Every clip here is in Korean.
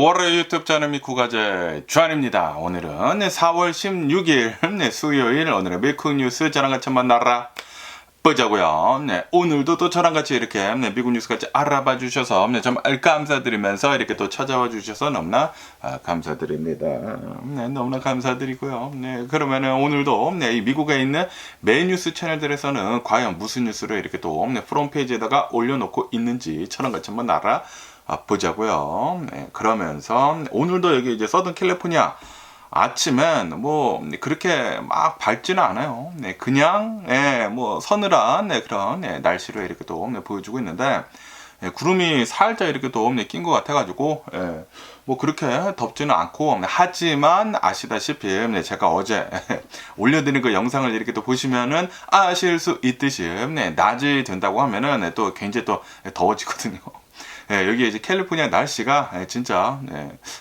월요일 유튜브 채널 미쿠가제 주한입니다. 오늘은 4월 16일 수요일 오늘의 미국 뉴스 저랑 같이 한번 알아보자고요. 오늘도 또 저랑 같이 이렇게 미국 뉴스 같이 알아봐 주셔서 정말 감사드리면서 이렇게 또 찾아와 주셔서 너무나 감사드립니다. 너무나 감사드리고요. 그러면은 오늘도 이 미국에 있는 메인 뉴스 채널들에서는 과연 무슨 뉴스를 이렇게 또 프론페이지에다가 올려놓고 있는지 저랑 같이 한번 보자고요. 그러면서 오늘도 여기 이제 서든 캘리포니아 아침엔 뭐 그렇게 막 밝지는 않아요. 그냥 뭐 서늘한 그런 날씨를 이렇게 또 보여주고 있는데 구름이 살짝 이렇게 또 낀 것 같아가지고 뭐 그렇게 덥지는 않고, 하지만 아시다시피 제가 어제 올려드린 그 영상을 이렇게 또 보시면은 아실 수 있듯이 낮이 된다고 하면은 또 굉장히 또 더워지거든요. 여기 이제 캘리포니아 날씨가 진짜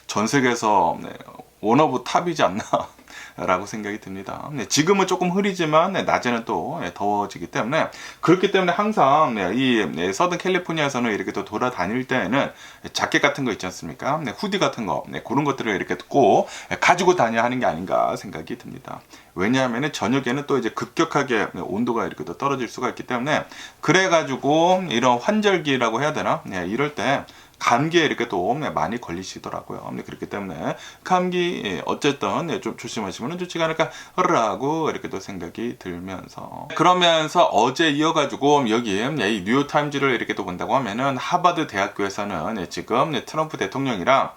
전 세계에서 원 오브 탑이지 않나 라고 생각이 듭니다. 지금은 조금 흐리지만 낮에는 또 더워지기 때문에, 그렇기 때문에 항상 이 서든 캘리포니아에서는 이렇게 또 돌아다닐 때에는 자켓 같은 거 있지 않습니까? 후디 같은 거, 그런 것들을 이렇게 꼭 가지고 다녀야 하는 게 아닌가 생각이 듭니다. 왜냐하면 저녁에는 또 이제 급격하게 온도가 이렇게 또 떨어질 수가 있기 때문에, 그래가지고 이런 환절기라고 해야 되나? 이럴 때 감기에 이렇게 또 많이 걸리시더라고요. 그렇기 때문에 감기 어쨌든 좀 조심하시면 좋지 않을까라고 이렇게 또 생각이 들면서, 그러면서 어제 이어가지고 여기 이 뉴욕타임즈를 이렇게 또 본다고 하면은 하버드 대학교에서는 지금 트럼프 대통령이랑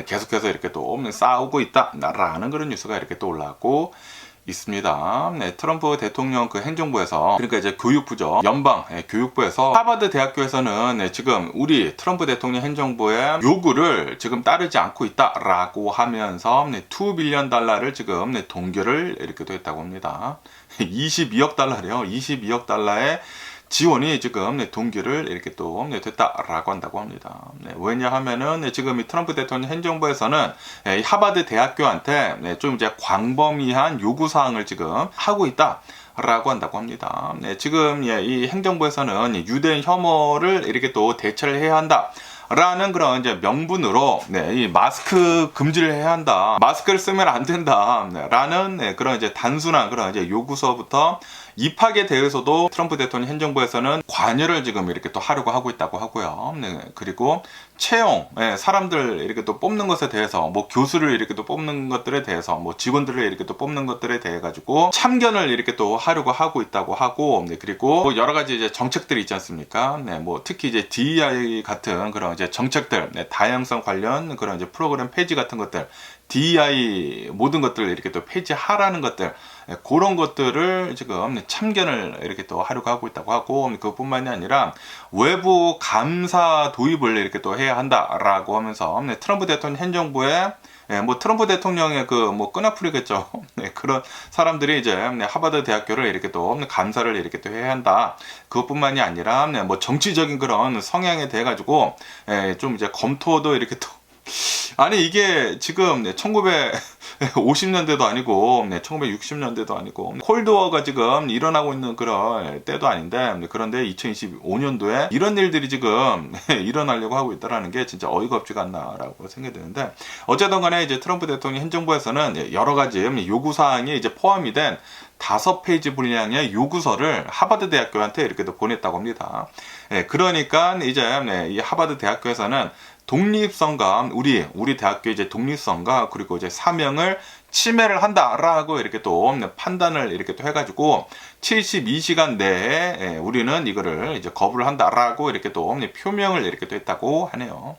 계속해서 이렇게 또 싸우고 있다라는 그런 뉴스가 이렇게 또 올라왔고 있습니다. 트럼프 대통령 그 행정부에서, 그러니까 이제 교육부죠. 연방 교육부에서 하버드 대학교에서는 지금 우리 트럼프 대통령 행정부의 요구를 지금 따르지 않고 있다라고 하면서 $2빌리언을 지금 동결을 이렇게 또 했다고 합니다. 22억 달러래요. 22억 달러의 지원이 지금 동기를 이렇게 또 됐다라고 한다고 합니다. 왜냐하면은 지금 이 트럼프 대통령 행정부에서는 하버드 대학교한테 좀 이제 광범위한 요구 사항을 지금 하고 있다라고 한다고 합니다. 지금 이 행정부에서는 유대인 혐오를 이렇게 또 대처를 해야 한다 라는 그런 이제 명분으로 이 마스크 금지를 해야 한다, 마스크를 쓰면 안 된다 라는 그런 이제 단순한 그런 이제 요구서부터 입학에 대해서도 트럼프 대통령 행정부에서는 관여를 지금 이렇게 또 하려고 하고 있다고 하고요. 그리고 채용, 사람들 이렇게 또 뽑는 것에 대해서, 뭐 교수를 이렇게 또 뽑는 것들에 대해서, 뭐 직원들을 이렇게 또 뽑는 것들에 대해 가지고 참견을 이렇게 또 하려고 하고 있다고 하고, 그리고 뭐 여러 가지 이제 정책들이 있지 않습니까? 뭐 특히 이제 DEI 같은 그런 이제 정책들, 다양성 관련 그런 이제 프로그램 폐지 같은 것들, DEI 모든 것들을 이렇게 또 폐지하라는 것들, 그런 것들을 지금 참견을 이렇게 또 하려고 하고 있다고 하고, 그것뿐만이 아니라 외부 감사 도입을 이렇게 또 해야 한다라고 하면서 트럼프 대통령 행정부에 뭐 트럼프 대통령의 그 뭐 끈앞풀이겠죠. 그런 사람들이 이제 하버드 대학교를 이렇게 또 감사를 이렇게 또 해야 한다. 그것뿐만이 아니라 뭐 정치적인 그런 성향에 대해 가지고 좀 이제 검토도 이렇게 또, 아니 이게 지금 1950년대도 아니고 1960년대도 아니고 콜드워가 지금 일어나고 있는 그런 때도 아닌데, 그런데 2025년도에 이런 일들이 지금 일어나려고 하고 있다는 게 진짜 어이가 없지가 않나라고 생각이 드는데, 어쨌든 간에 이제 트럼프 대통령 행정부에서는 여러 가지 요구사항이 이제 포함이 된 5페이지 분량의 요구서를 하버드 대학교한테 이렇게 또 보냈다고 합니다. 그러니까 이제 이 하버드 대학교에서는 독립성과 우리 대학교 이제 독립성과 그리고 이제 사명을 침해를 한다라고 이렇게 또 판단을 이렇게 또 해가지고 72시간 내에 우리는 이거를 이제 거부를 한다라고 이렇게 또 표명을 이렇게 또 했다고 하네요.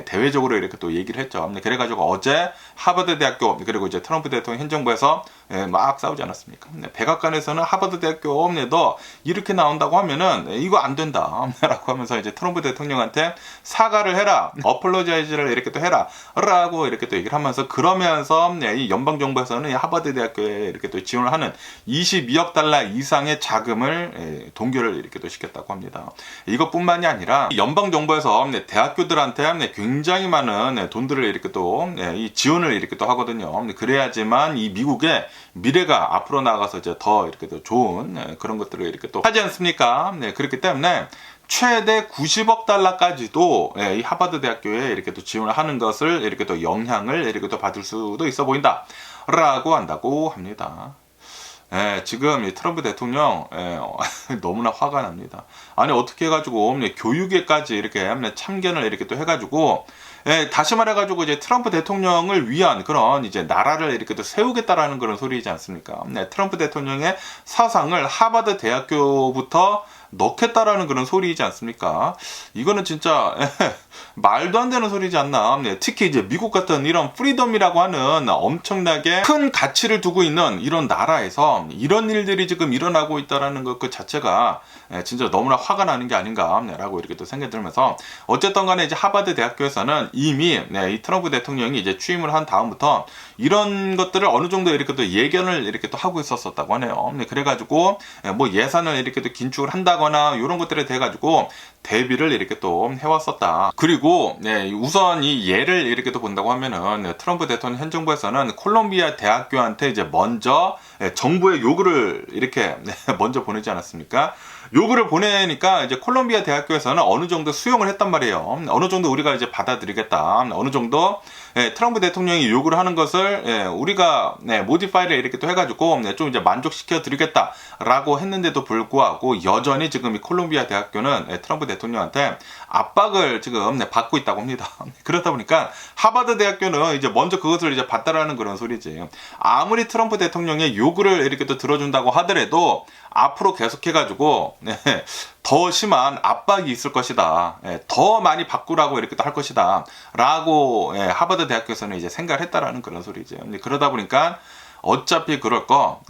대외적으로 이렇게 또 얘기를 했죠. 그래가지고 어제 하버드 대학교 그리고 이제 트럼프 대통령 행정부에서 막 싸우지 않았습니까? 백악관에서는 하버드 대학교 너 이렇게 나온다고 하면은 이거 안 된다 라고 하면서 이제 트럼프 대통령한테 사과를 해라, 어플로자이즈를 이렇게 또 해라 라고 이렇게 또 얘기를 하면서, 그러면서 이 연방정부에서는 하버드 대학교에 이렇게 또 지원을 하는 22억 달러 이상의 자금을 동결을 이렇게 또 시켰다고 합니다. 이것뿐만이 아니라 연방정부에서 대학교들한테 굉장히 많은 돈들을 이렇게 또 이 지원을 이렇게 또 하거든요. 그래야지만 이 미국의 미래가 앞으로 나아가서 이제 더 이렇게 더 좋은 그런 것들을 이렇게 또 하지 않습니까? 네, 그렇기 때문에 최대 90억 달러까지도 이 하버드 대학교에 이렇게 또 지원을 하는 것을 이렇게 또 영향을 이렇게 또 받을 수도 있어 보인다 라고 한다고 합니다. 지금 이 트럼프 대통령 너무나 화가 납니다. 아니 어떻게 해가지고 교육에까지 이렇게 참견을 이렇게 또 해가지고 다시 말해가지고 이제 트럼프 대통령을 위한 그런 이제 나라를 이렇게 또 세우겠다라는 그런 소리이지 않습니까? 트럼프 대통령의 사상을 하버드 대학교부터 넣겠다라는 그런 소리이지 않습니까? 이거는 진짜 말도 안 되는 소리지 않나. 특히 이제 미국 같은 이런 프리덤이라고 하는 엄청나게 큰 가치를 두고 있는 이런 나라에서 이런 일들이 지금 일어나고 있다라는 것 그 자체가 진짜 너무나 화가 나는 게 아닌가라고 이렇게 또 생각이 들면서 어쨌든 간에 이제 하버드 대학교에서는 이미 이 트럼프 대통령이 이제 취임을 한 다음부터 이런 것들을 어느 정도 이렇게 또 예견을 이렇게 또 하고 있었다고 하네요. 그래가지고 뭐 예산을 이렇게 또 긴축을 한다거나 이런 것들에 대해 가지고 대비를 이렇게 또 해왔었다. 그리고 우선 이 예를 이렇게 또 본다고 하면은 트럼프 대통령 현 정부에서는 콜롬비아 대학교한테 이제 먼저 정부의 요구를 이렇게 먼저 보내지 않았습니까? 요구를 보내니까 이제 콜롬비아 대학교에서는 어느 정도 수용을 했단 말이에요. 어느 정도 우리가 이제 받아들이겠다. 어느 정도 트럼프 대통령이 요구를 하는 것을 우리가 모디파이를 이렇게 또 해가지고 좀 이제 만족시켜 드리겠다라고 했는데도 불구하고 여전히 지금 이 콜롬비아 대학교는 트럼프 대통령한테 압박을 지금 받고 있다고 합니다. 그러다 보니까 하버드 대학교는 이제 먼저 그것을 이제 받다라는 그런 소리지. 아무리 트럼프 대통령의 요구를 이렇게 또 들어준다고 하더라도 앞으로 계속해가지고 더 심한 압박이 있을 것이다. 더 많이 바꾸라고 이렇게 할 것이다. 라고 하버드 대학교에서는 이제 생각을 했다라는 그런 소리죠. 그러다 보니까 어차피 그럴 거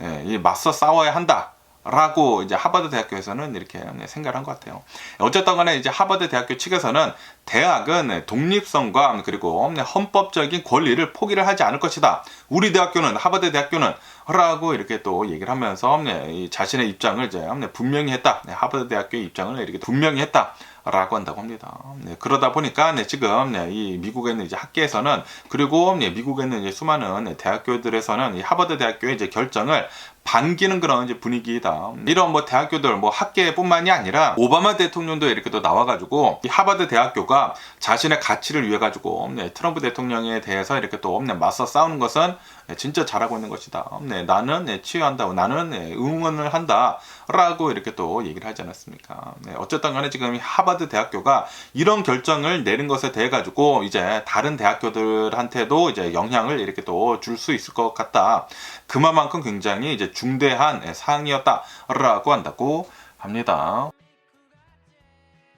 맞서 싸워야 한다. 라고 이제 하버드 대학교에서는 이렇게 생각을 한 것 같아요. 어쨌든 간에 이제 하버드 대학교 측에서는 대학은 독립성과 그리고 헌법적인 권리를 포기를 하지 않을 것이다. 우리 대학교는 하버드 대학교는 라고 이렇게 또 얘기를 하면서 자신의 입장을 이제 분명히 했다. 하버드 대학교의 입장을 이렇게 분명히 했다. 라고 한다고 합니다. 그러다 보니까 지금 이 미국에 있는 이제 학계에서는 그리고 미국에 있는 이제 수많은 대학교들에서는 이 하버드 대학교의 이제 결정을 반기는 그런 이제 분위기다. 이런 뭐 대학교들 뭐 학계뿐만이 아니라 오바마 대통령도 이렇게 또 나와가지고 이 하버드 대학교가 자신의 가치를 위해 가지고 트럼프 대통령에 대해서 이렇게 또 맞서 싸우는 것은 진짜 잘하고 있는 것이다. 나는 치유한다고 나는 응원을 한다라고 이렇게 또 얘기를 하지 않았습니까? 어쨌든 간에 지금 하버드 대학교가 이런 결정을 내린 것에 대해 가지고 이제 다른 대학교들한테도 이제 영향을 이렇게 또 줄 수 있을 것 같다. 그만큼 굉장히 이제 중대한 사항이었다라고 한다고 합니다.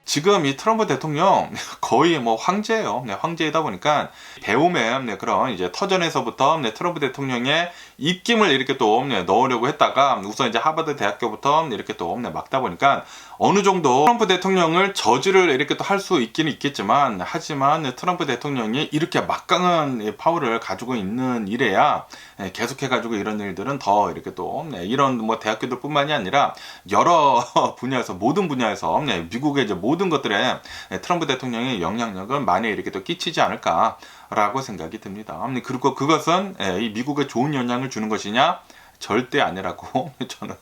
지금 이 트럼프 대통령 거의 뭐 황제예요. 황제이다 보니까 배움의 그런 이제 터전에서부터 트럼프 대통령의 입김을 이렇게 또 넣으려고 했다가 우선 이제 하버드 대학교부터 이렇게 또 막다 보니까 어느 정도 트럼프 대통령을 저지를 이렇게 또 할 수 있기는 있겠지만 하지만 트럼프 대통령이 이렇게 막강한 파워를 가지고 있는 이래야 계속해가지고 이런 일들은 더 이렇게 또 이런 뭐 대학교들뿐만이 아니라 여러 분야에서 모든 분야에서 미국의 이제 모든 것들에 트럼프 대통령의 영향력은 많이 이렇게 또 끼치지 않을까라고 생각이 듭니다. 그리고 그것은 이 미국에 좋은 영향을 주는 것이냐? 절대 아니라고 저는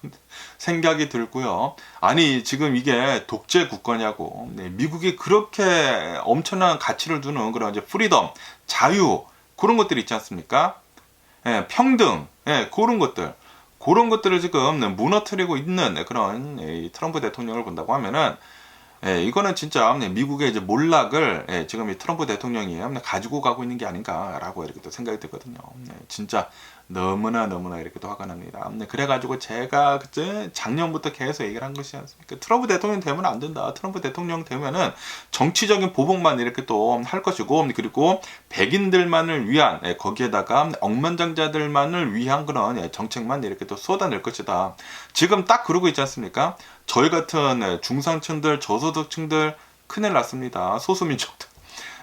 생각이 들고요. 아니 지금 이게 독재 국가냐고. 미국이 그렇게 엄청난 가치를 두는 그런 이제 프리덤, 자유 그런 것들이 있지 않습니까? 평등, 그런 것들을 지금 무너뜨리고 있는 그런 트럼프 대통령을 본다고 하면은 이거는 진짜 미국의 이제 몰락을 지금 이 트럼프 대통령이 가지고 가고 있는 게 아닌가라고 이렇게 또 생각이 들거든요. 진짜 너무나 이렇게 또 화가 납니다. 그래가지고 제가 그때 작년부터 계속 얘기를 한 것이지 않습니까? 트럼프 대통령 되면 안 된다. 트럼프 대통령 되면은 정치적인 보복만 이렇게 또 할 것이고, 그리고 백인들만을 위한 거기에다가 억만장자들만을 위한 그런 정책만 이렇게 또 쏟아낼 것이다. 지금 딱 그러고 있지 않습니까? 저희 같은 중상층들, 저소득층들 큰일 났습니다. 소수민족들.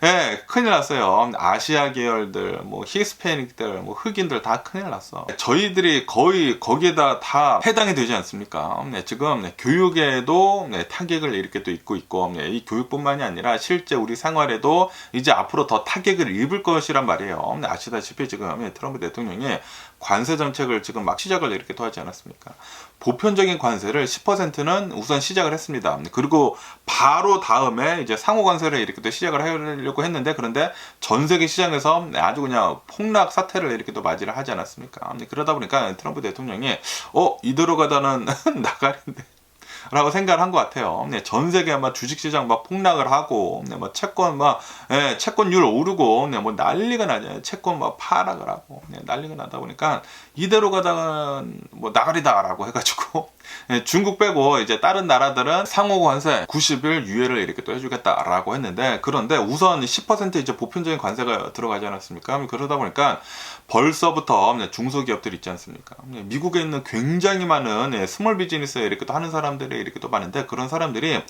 예, 큰일 났어요. 아시아 계열들, 뭐 히스패닉들, 뭐 흑인들 다 큰일 났어. 저희들이 거의 거기에다 다 해당이 되지 않습니까? 네, 지금 네, 교육에도 네, 타격을 이렇게 또 입고 있고, 네, 이 교육뿐만이 아니라 실제 우리 생활에도 이제 앞으로 더 타격을 입을 것이란 말이에요. 네, 아시다시피 지금 네, 트럼프 대통령이 관세 정책을 지금 막 시작을 이렇게 또 하지 않았습니까? 보편적인 관세를 10%는 우선 시작을 했습니다. 그리고 바로 다음에 이제 상호 관세를 이렇게 또 시작을 하려고 했는데, 그런데 전 세계 시장에서 아주 그냥 폭락 사태를 이렇게 또 맞이를 하지 않았습니까? 그러다 보니까 트럼프 대통령이 이대로 가다는 나가는데 라고 생각을 한 것 같아요. 네, 전 세계 아마 주식시장 막 폭락을 하고, 네, 뭐 채권 채권율 오르고, 네, 뭐 난리가 나죠. 채권 막 하락을 하고, 네, 난리가 나다 보니까 이대로 가다가 뭐 나가리다라고 해가지고 네, 중국 빼고 이제 다른 나라들은 상호 관세 90일 유예를 이렇게 또 해주겠다라고 했는데, 그런데 우선 10% 이제 보편적인 관세가 들어가지 않았습니까? 그러다 보니까 벌써부터 중소기업들 있지 않습니까? 미국에 있는 굉장히 많은 스몰 비즈니스 이렇게 또 하는 사람들이 이렇게 또 많은데, 그런 사람들이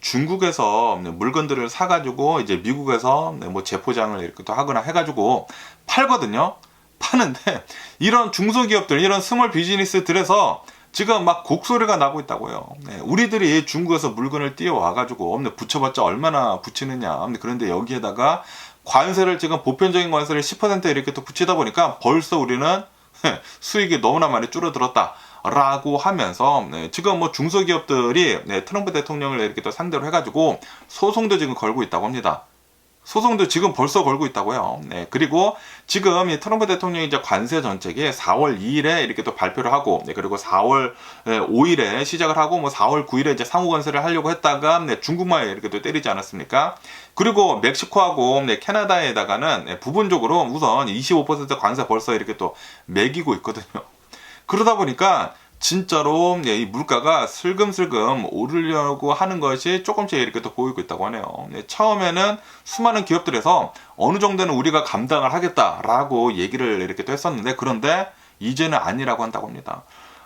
중국에서 물건들을 사가지고 이제 미국에서 뭐 재포장을 이렇게 또 하거나 해가지고 팔거든요. 파는데 이런 중소기업들, 이런 스몰 비즈니스들에서 지금 막 곡소리가 나고 있다고요. 네, 우리들이 중국에서 물건을 띄워와가지고 붙여봤자 얼마나 붙이느냐. 그런데 여기에다가 관세를 지금 보편적인 관세를 10% 이렇게 또 붙이다 보니까 벌써 우리는 수익이 너무나 많이 줄어들었다. 라고 하면서 지금 뭐 중소기업들이 트럼프 대통령을 이렇게 또 상대로 해가지고 소송도 지금 걸고 있다고 합니다. 소송도 지금 벌써 걸고 있다고요. 네, 그리고 지금 이 트럼프 대통령이 이제 관세 정책이 4월 2일에 이렇게 또 발표를 하고, 네, 그리고 4월 5일에 시작을 하고, 뭐 4월 9일에 이제 상호 관세를 하려고 했다가 중국만 이렇게 또 때리지 않았습니까? 그리고 멕시코하고 캐나다에다가는 부분적으로 우선 25% 관세 벌써 이렇게 또 매기고 있거든요. 그러다 보니까 진짜로 이 물가가 슬금슬금 오르려고 하는 것이 조금씩 이렇게 또 보이고 있다고 하네요. 처음에는 수많은 기업들에서 어느 정도는 우리가 감당을 하겠다라고 얘기를 이렇게 또 했었는데, 그런데 이제는 아니라고 한다고 합니다.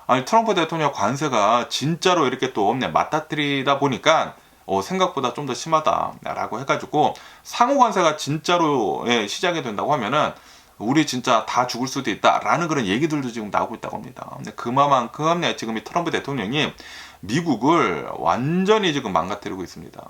아니, 트럼프 대통령 관세가 진짜로 이렇게 또 맞닥뜨리다 보니까 생각보다 좀 더 심하다라고 해가지고 상호 관세가 진짜로 시작이 된다고 하면은 우리 진짜 다 죽을 수도 있다라는 그런 얘기들도 지금 나오고 있다고 합니다. 근데 그만큼 지금 이 트럼프 대통령이 미국을 완전히 지금 망가뜨리고 있습니다.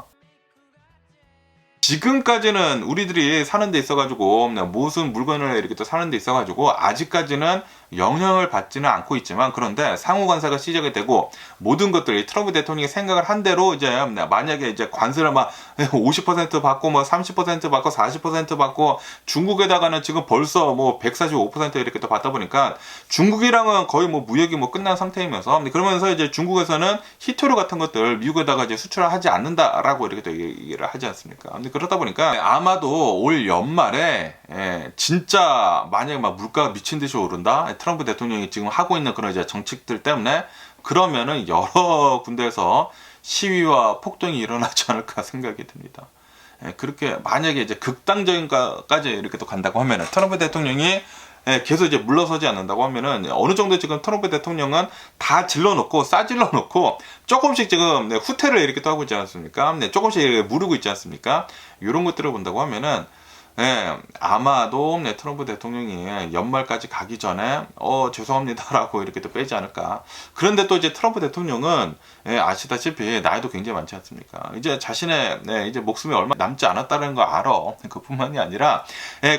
지금까지는 우리들이 사는 데 있어가지고 무슨 물건을 이렇게 또 사는 데 있어가지고 아직까지는 영향을 받지는 않고 있지만, 그런데 상호 관세가 시작이 되고 모든 것들이 트럼프 대통령이 생각을 한 대로 이제 만약에 이제 관세를 막 50% 받고 뭐 30% 받고 40% 받고, 중국에다가는 지금 벌써 뭐 145% 이렇게 또 받다 보니까 중국이랑은 거의 뭐 무역이 뭐 끝난 상태이면서, 그러면서 이제 중국에서는 히토류 같은 것들 미국에다가 이제 수출을 하지 않는다라고 이렇게 또 얘기를 하지 않습니까? 그러다 보니까 아마도 올 연말에 진짜 만약에 막 물가가 미친 듯이 오른다, 트럼프 대통령이 지금 하고 있는 그런 이제 정책들 때문에, 그러면은 여러 군데에서 시위와 폭동이 일어나지 않을까 생각이 듭니다. 그렇게 만약에 이제 극단적인까지 이렇게 또 간다고 하면은, 트럼프 대통령이 계속 이제 물러서지 않는다고 하면은, 어느 정도 지금 트럼프 대통령은 다 질러놓고 싸질러 놓고 조금씩 지금 후퇴를 이렇게 또 하고 있지 않습니까? 조금씩 무르고 있지 않습니까? 이런 것들을 본다고 하면은 아마도 트럼프 대통령이 연말까지 가기 전에 죄송합니다라고 이렇게 또 빼지 않을까. 그런데 또 이제 트럼프 대통령은 아시다시피 나이도 굉장히 많지 않습니까? 이제 자신의 이제 목숨이 얼마 남지 않았다는 거 알아. 그뿐만이 아니라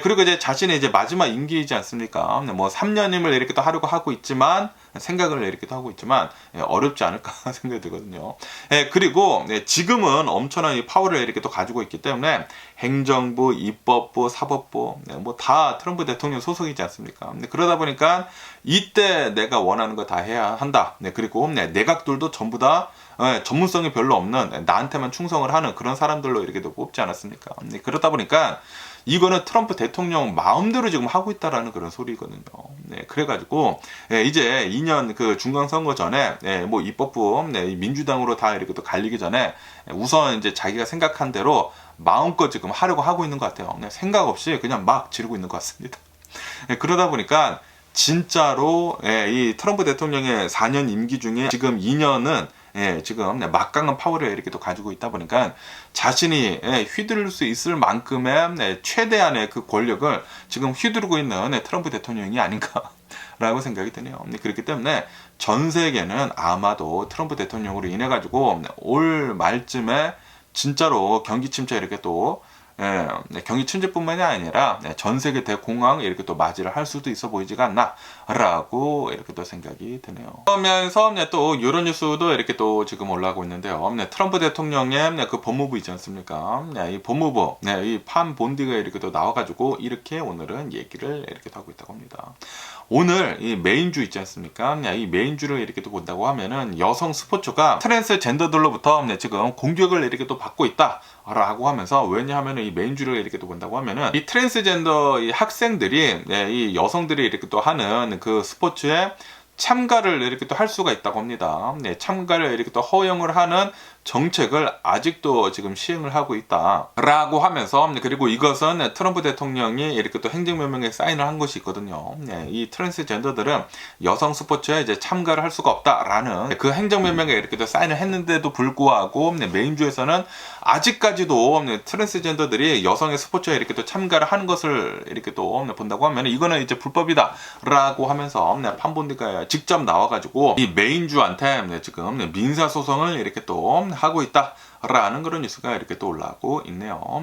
그리고 이제 자신의 이제 마지막 임기이지 않습니까? 뭐 3년임을 이렇게 또 하려고 하고 있지만, 생각을 이렇게 또 하고 있지만 어렵지 않을까 생각이 들거든요. 그리고 지금은 엄청난 이 파워를 이렇게 또 가지고 있기 때문에 행정부, 입법부, 사법부 뭐 다 트럼프 대통령 소속이지 않습니까? 그러다 보니까 이때 내가 원하는 거 다 해야 한다. 그리고 내각들도 전부 다 전문성이 별로 없는 나한테만 충성을 하는 그런 사람들로 이렇게 또 뽑지 않았습니까? 그러다 보니까 이거는 트럼프 대통령 마음대로 지금 하고 있다라는 그런 소리거든요. 그래가지고 이제 2년 그 중간선거 전에 뭐 입법부 민주당으로 다 이렇게 또 갈리기 전에 우선 이제 자기가 생각한 대로 마음껏 지금 하려고 하고 있는 것 같아요. 생각 없이 그냥 막 지르고 있는 것 같습니다. 그러다 보니까 진짜로 이 트럼프 대통령의 4년 임기 중에 지금 2년은 지금 막강한 파워를 이렇게 또 가지고 있다 보니까 자신이 휘두를 수 있을 만큼의 최대한의 그 권력을 지금 휘두르고 있는 트럼프 대통령이 아닌가라고 생각이 드네요. 그렇기 때문에 전 세계는 아마도 트럼프 대통령으로 인해 가지고 올 말쯤에 진짜로 경기 침체 이렇게 또 경기 침체뿐만이 아니라 전 세계 대공황 이렇게 또 맞이를 할 수도 있어 보이지가 않나라고 이렇게 또 생각이 드네요. 그러면서 또 이런 뉴스도 이렇게 또 지금 올라오고 있는데요. 트럼프 대통령의 그 법무부 있지 않습니까? 이 법무부, 이 판 본디가 이렇게 또 나와가지고 이렇게 오늘은 얘기를 이렇게 하고 있다고 합니다. 오늘 이 메인주 있지 않습니까? 이 메인주를 이렇게 또 본다고 하면은 여성 스포츠가 트랜스젠더들로부터 지금 공격을 이렇게 또 받고 있다라고 하면서, 왜냐하면은 이 메인주를 이렇게 또 본다고 하면은 이 트랜스젠더 이 학생들이 이 여성들이 이렇게 또 하는 그 스포츠에 참가를 이렇게 또 할 수가 있다고 합니다. 참가를 이렇게 또 허용을 하는 정책을 아직도 지금 시행을 하고 있다라고 하면서, 그리고 이것은 트럼프 대통령이 이렇게 또 행정명령에 사인을 한 것이 있거든요. 이 트랜스젠더들은 여성 스포츠에 이제 참가를 할 수가 없다라는 그 행정명령에 이렇게 또 사인을 했는데도 불구하고 메인주에서는 아직까지도 트랜스젠더들이 여성의 스포츠에 이렇게 또 참가를 하는 것을 이렇게 또 본다고 하면 이거는 이제 불법이다라고 하면서 판본디가 직접 나와가지고 이 메인주한테 지금 민사소송을 이렇게 또 하고 있다라는 그런 뉴스가 이렇게 또 올라오고 있네요.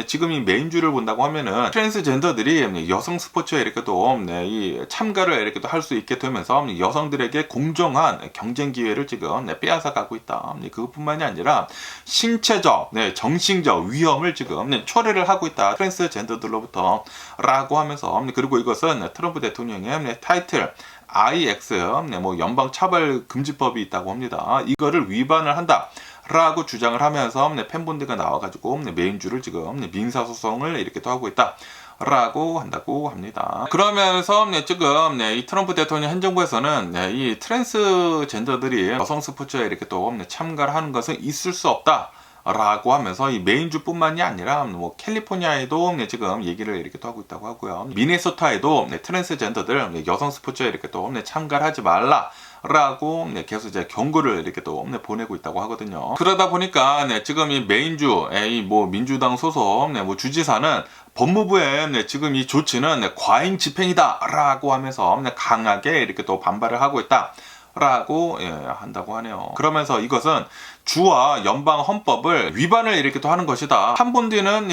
지금 이 메인주를 본다고 하면은 트랜스젠더들이 여성 스포츠에 이렇게 또 이 참가를 이렇게 또 할 수 있게 되면서 여성들에게 공정한 경쟁 기회를 지금 빼앗아 가고 있다. 그것뿐만이 아니라 신체적, 정신적 위험을 지금 초래를 하고 있다. 트랜스젠더들로부터 라고 하면서, 그리고 이것은 트럼프 대통령의 타이틀 IX 뭐 연방차별금지법이 있다고 합니다. 이거를 위반을 한다 라고 주장을 하면서 팬본드가 나와가지고 메인주를 지금 민사소송을 이렇게 또 하고 있다 라고 한다고 합니다. 그러면서 지금 이 트럼프 대통령 행정부에서는 이 트랜스젠더들이 여성 스포츠에 이렇게 또 참가를 하는 것은 있을 수 없다 라고 하면서 이 메인주뿐만이 아니라 뭐 캘리포니아에도 지금 얘기를 이렇게 또 하고 있다고 하고요. 미네소타에도 트랜스젠더들 여성 스포츠에 이렇게 또 참가를 하지 말라 라고 계속 이제 경고를 이렇게 또 보내고 있다고 하거든요. 그러다 보니까 지금 이 메인주, 뭐 민주당 소속 뭐 주지사는 법무부의 지금 이 조치는 과잉 집행이다라고 하면서 강하게 이렇게 또 반발을 하고 있다. 라고 한다고 하네요. 그러면서 이것은 주와 연방 헌법을 위반을 이렇게 또 하는 것이다. 판본디는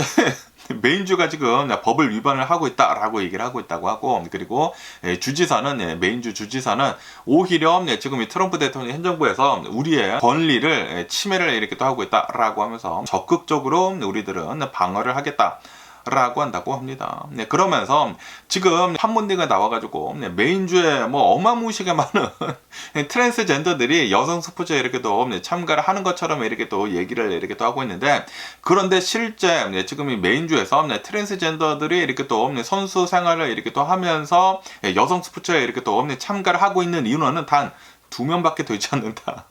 메인주가 지금 법을 위반을 하고 있다라고 얘기를 하고 있다고 하고, 그리고 주지사는 메인주 주지사는 오히려 지금 이 트럼프 대통령 행정부에서 우리의 권리를 침해를 이렇게 또 하고 있다라고 하면서 적극적으로 우리들은 방어를 하겠다 라고 한다고 합니다. 그러면서 지금 판본디가 나와가지고 메인주에 뭐 어마무시하게 많은 트랜스젠더들이 여성 스포츠에 이렇게 또 참가를 하는 것처럼 이렇게 또 얘기를 이렇게 또 하고 있는데, 그런데 실제 지금 이 메인주에서 트랜스젠더들이 이렇게 또 선수 생활을 이렇게 또 하면서 여성 스포츠에 이렇게 또 참가를 하고 있는 인원은 단 2명밖에 되지 않는다.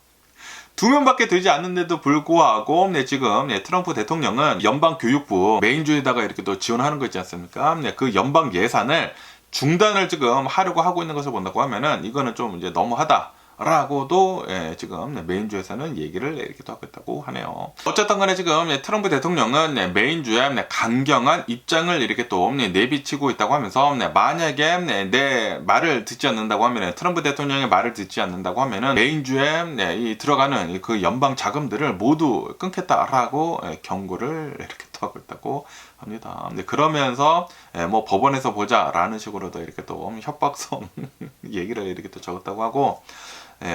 2명밖에 되지 않는데도 불구하고 지금 트럼프 대통령은 연방교육부 메인주에다가 이렇게 또 지원하는 거 있지 않습니까? 그 연방 예산을 중단을 지금 하려고 하고 있는 것을 본다고 하면은 이거는 좀 이제 너무하다 라고도 지금 메인주에서는 얘기를 이렇게 또 하고 있다고 하네요. 어쨌든 간에 지금 트럼프 대통령은 메인주에 강경한 입장을 이렇게 또 내비치고 있다고 하면서, 만약에 내 말을 듣지 않는다고 하면, 트럼프 대통령의 말을 듣지 않는다고 하면은 메인주에 들어가는 그 연방 자금들을 모두 끊겠다라고 경고를 이렇게 또 하고 있다고 합니다. 그러면서 뭐 법원에서 보자라는 식으로도 이렇게 또 협박성 얘기를 이렇게 또 적었다고 하고,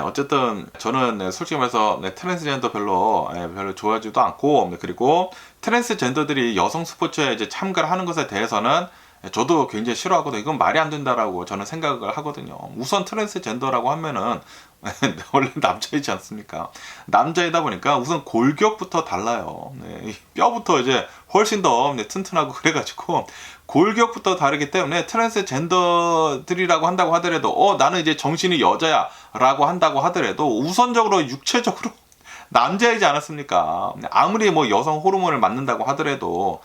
어쨌든 저는 솔직히 말해서 트랜스젠더 별로 좋아하지도 않고, 그리고 트랜스젠더들이 여성 스포츠에 이제 참가를 하는 것에 대해서는 저도 굉장히 싫어하거든요. 이건 말이 안 된다라고 저는 생각을 하거든요. 우선 트랜스젠더라고 하면은 원래 남자이지 않습니까? 남자이다 보니까 우선 골격부터 달라요. 뼈부터 이제 훨씬 더 튼튼하고 그래가지고 골격부터 다르기 때문에 트랜스젠더들이라고 한다고 하더라도 나는 이제 정신이 여자야 라고 한다고 하더라도 우선적으로 육체적으로 남자이지 않았습니까? 아무리 뭐 여성 호르몬을 맞는다고 하더라도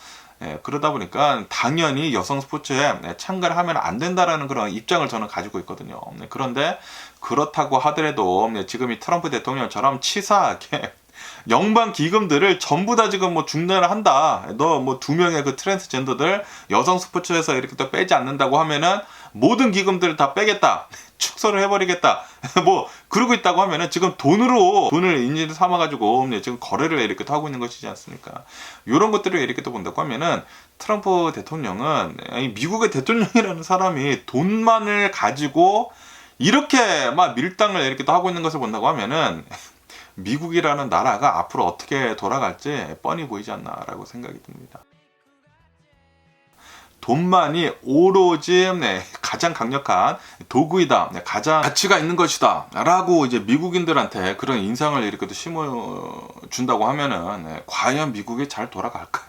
그러다 보니까 당연히 여성 스포츠에 참가를 하면 안 된다라는 그런 입장을 저는 가지고 있거든요. 그런데 그렇다고 하더라도 지금 이 트럼프 대통령처럼 치사하게 연방 기금들을 전부 다 지금 뭐 중단을 한다. 너 뭐 2명의 그 트랜스젠더들 여성 스포츠에서 이렇게 또 빼지 않는다고 하면은 모든 기금들을 다 빼겠다. 축소를 해버리겠다. 뭐 그러고 있다고 하면은 지금 돈을 인지를 삼아가지고 지금 거래를 이렇게 또 하고 있는 것이지 않습니까? 이런 것들을 이렇게 또 본다고 하면은 트럼프 대통령은 미국의 대통령이라는 사람이 돈만을 가지고 이렇게 막 밀당을 이렇게 또 하고 있는 것을 본다고 하면은 미국이라는 나라가 앞으로 어떻게 돌아갈지 뻔히 보이지 않나라고 생각이 듭니다. 돈만이 오로지 가장 강력한 도구이다, 가장 가치가 있는 것이다 라고 이제 미국인들한테 그런 인상을 이렇게 또 심어준다고 하면은 과연 미국이 잘 돌아갈까요?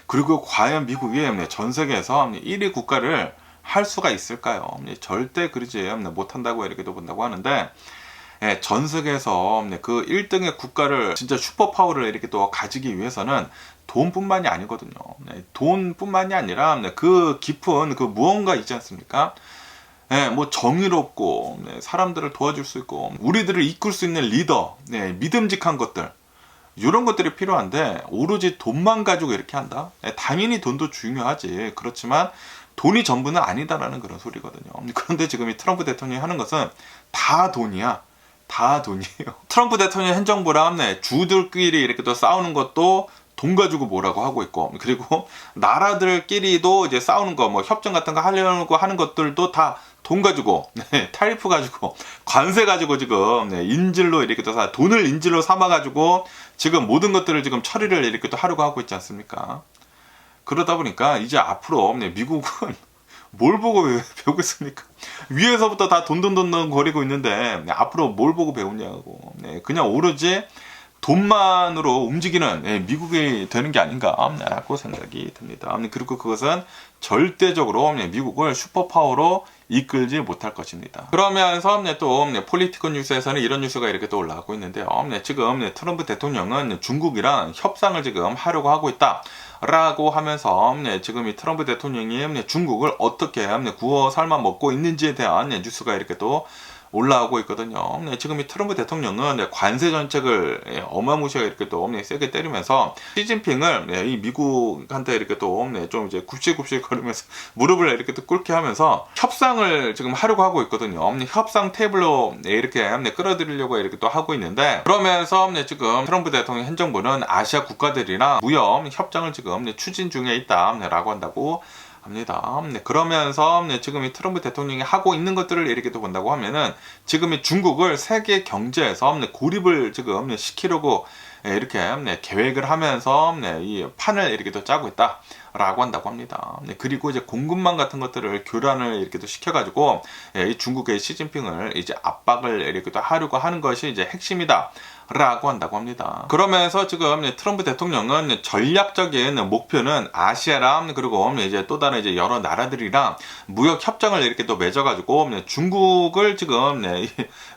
그리고 과연 미국이 전 세계에서 1위 국가를 할 수가 있을까요? 절대 그러지 못한다고 이렇게 또 본다고 하는데, 전 세계에서 그 1등의 국가를 진짜 슈퍼파워를 이렇게 또 가지기 위해서는 돈뿐만이 아니거든요. 돈뿐만이 아니라 그 깊은 그 무언가 있지 않습니까? 뭐 정의롭고 사람들을 도와줄 수 있고 우리들을 이끌 수 있는 리더, 믿음직한 것들, 이런 것들이 필요한데 오로지 돈만 가지고 이렇게 한다? 당연히 돈도 중요하지. 그렇지만 돈이 전부는 아니다라는 그런 소리거든요. 그런데 지금 이 트럼프 대통령이 하는 것은 다 돈이야. 다 돈이에요. 트럼프 대통령 행정부랑 주들끼리 이렇게 또 싸우는 것도 돈 가지고 뭐라고 하고 있고, 그리고 나라들끼리도 이제 싸우는 거, 뭐 협정 같은 거 하려고 하는 것들도 다 돈 가지고, 타리프 가지고, 관세 가지고 지금 인질로 이렇게 또 돈을 인질로 삼아 가지고 지금 모든 것들을 지금 처리를 이렇게 또 하려고 하고 있지 않습니까? 그러다 보니까 이제 앞으로 미국은 뭘 보고 배우겠습니까? 위에서부터 다 돈 거리고 있는데 앞으로 뭘 보고 배우냐고. 그냥 오로지 돈만으로 움직이는 미국이 되는 게 아닌가라고 생각이 듭니다. 그리고 그것은 절대적으로 미국을 슈퍼파워로 이끌지 못할 것입니다. 그러면서 또 폴리티컬 뉴스에서는 이런 뉴스가 이렇게 또 올라가고 있는데요. 지금 트럼프 대통령은 중국이랑 협상을 지금 하려고 하고 있다 라고 하면서 지금 이 트럼프 대통령이 중국을 어떻게 구워 삶아 먹고 있는지에 대한 뉴스가 이렇게 또 올라오고 있거든요. 지금 이 트럼프 대통령은 관세 정책을 어마무시하게 이렇게 또 세게 때리면서 시진핑을 이 미국한테 이렇게 또 좀 이제 굽실굽실 거리면서 무릎을 이렇게 또 꿇게 하면서 협상을 지금 하려고 하고 있거든요. 협상 테이블로 이렇게 끌어들이려고 이렇게 또 하고 있는데, 그러면서 지금 트럼프 대통령 행정부는 아시아 국가들이랑 무역 협정을 지금 추진 중에 있다라고 한다고 합니다. 그러면서 지금 이 트럼프 대통령이 하고 있는 것들을 이렇게 또 본다고 하면은 지금 이 중국을 세계 경제에서 고립을 지금 시키려고 이렇게 계획을 하면서 이 판을 이렇게 또 짜고 있다 라고 한다고 합니다. 그리고 이제 공급망 같은 것들을 교란을 이렇게 또 시켜가지고 이 중국의 시진핑을 이제 압박을 이렇게 또 하려고 하는 것이 이제 핵심이다 라고 한다고 합니다. 그러면서 지금 트럼프 대통령은 전략적인 목표는 아시아랑 그리고 이제 또 다른 이제 여러 나라들이랑 무역 협정을 이렇게 또 맺어가지고 중국을 지금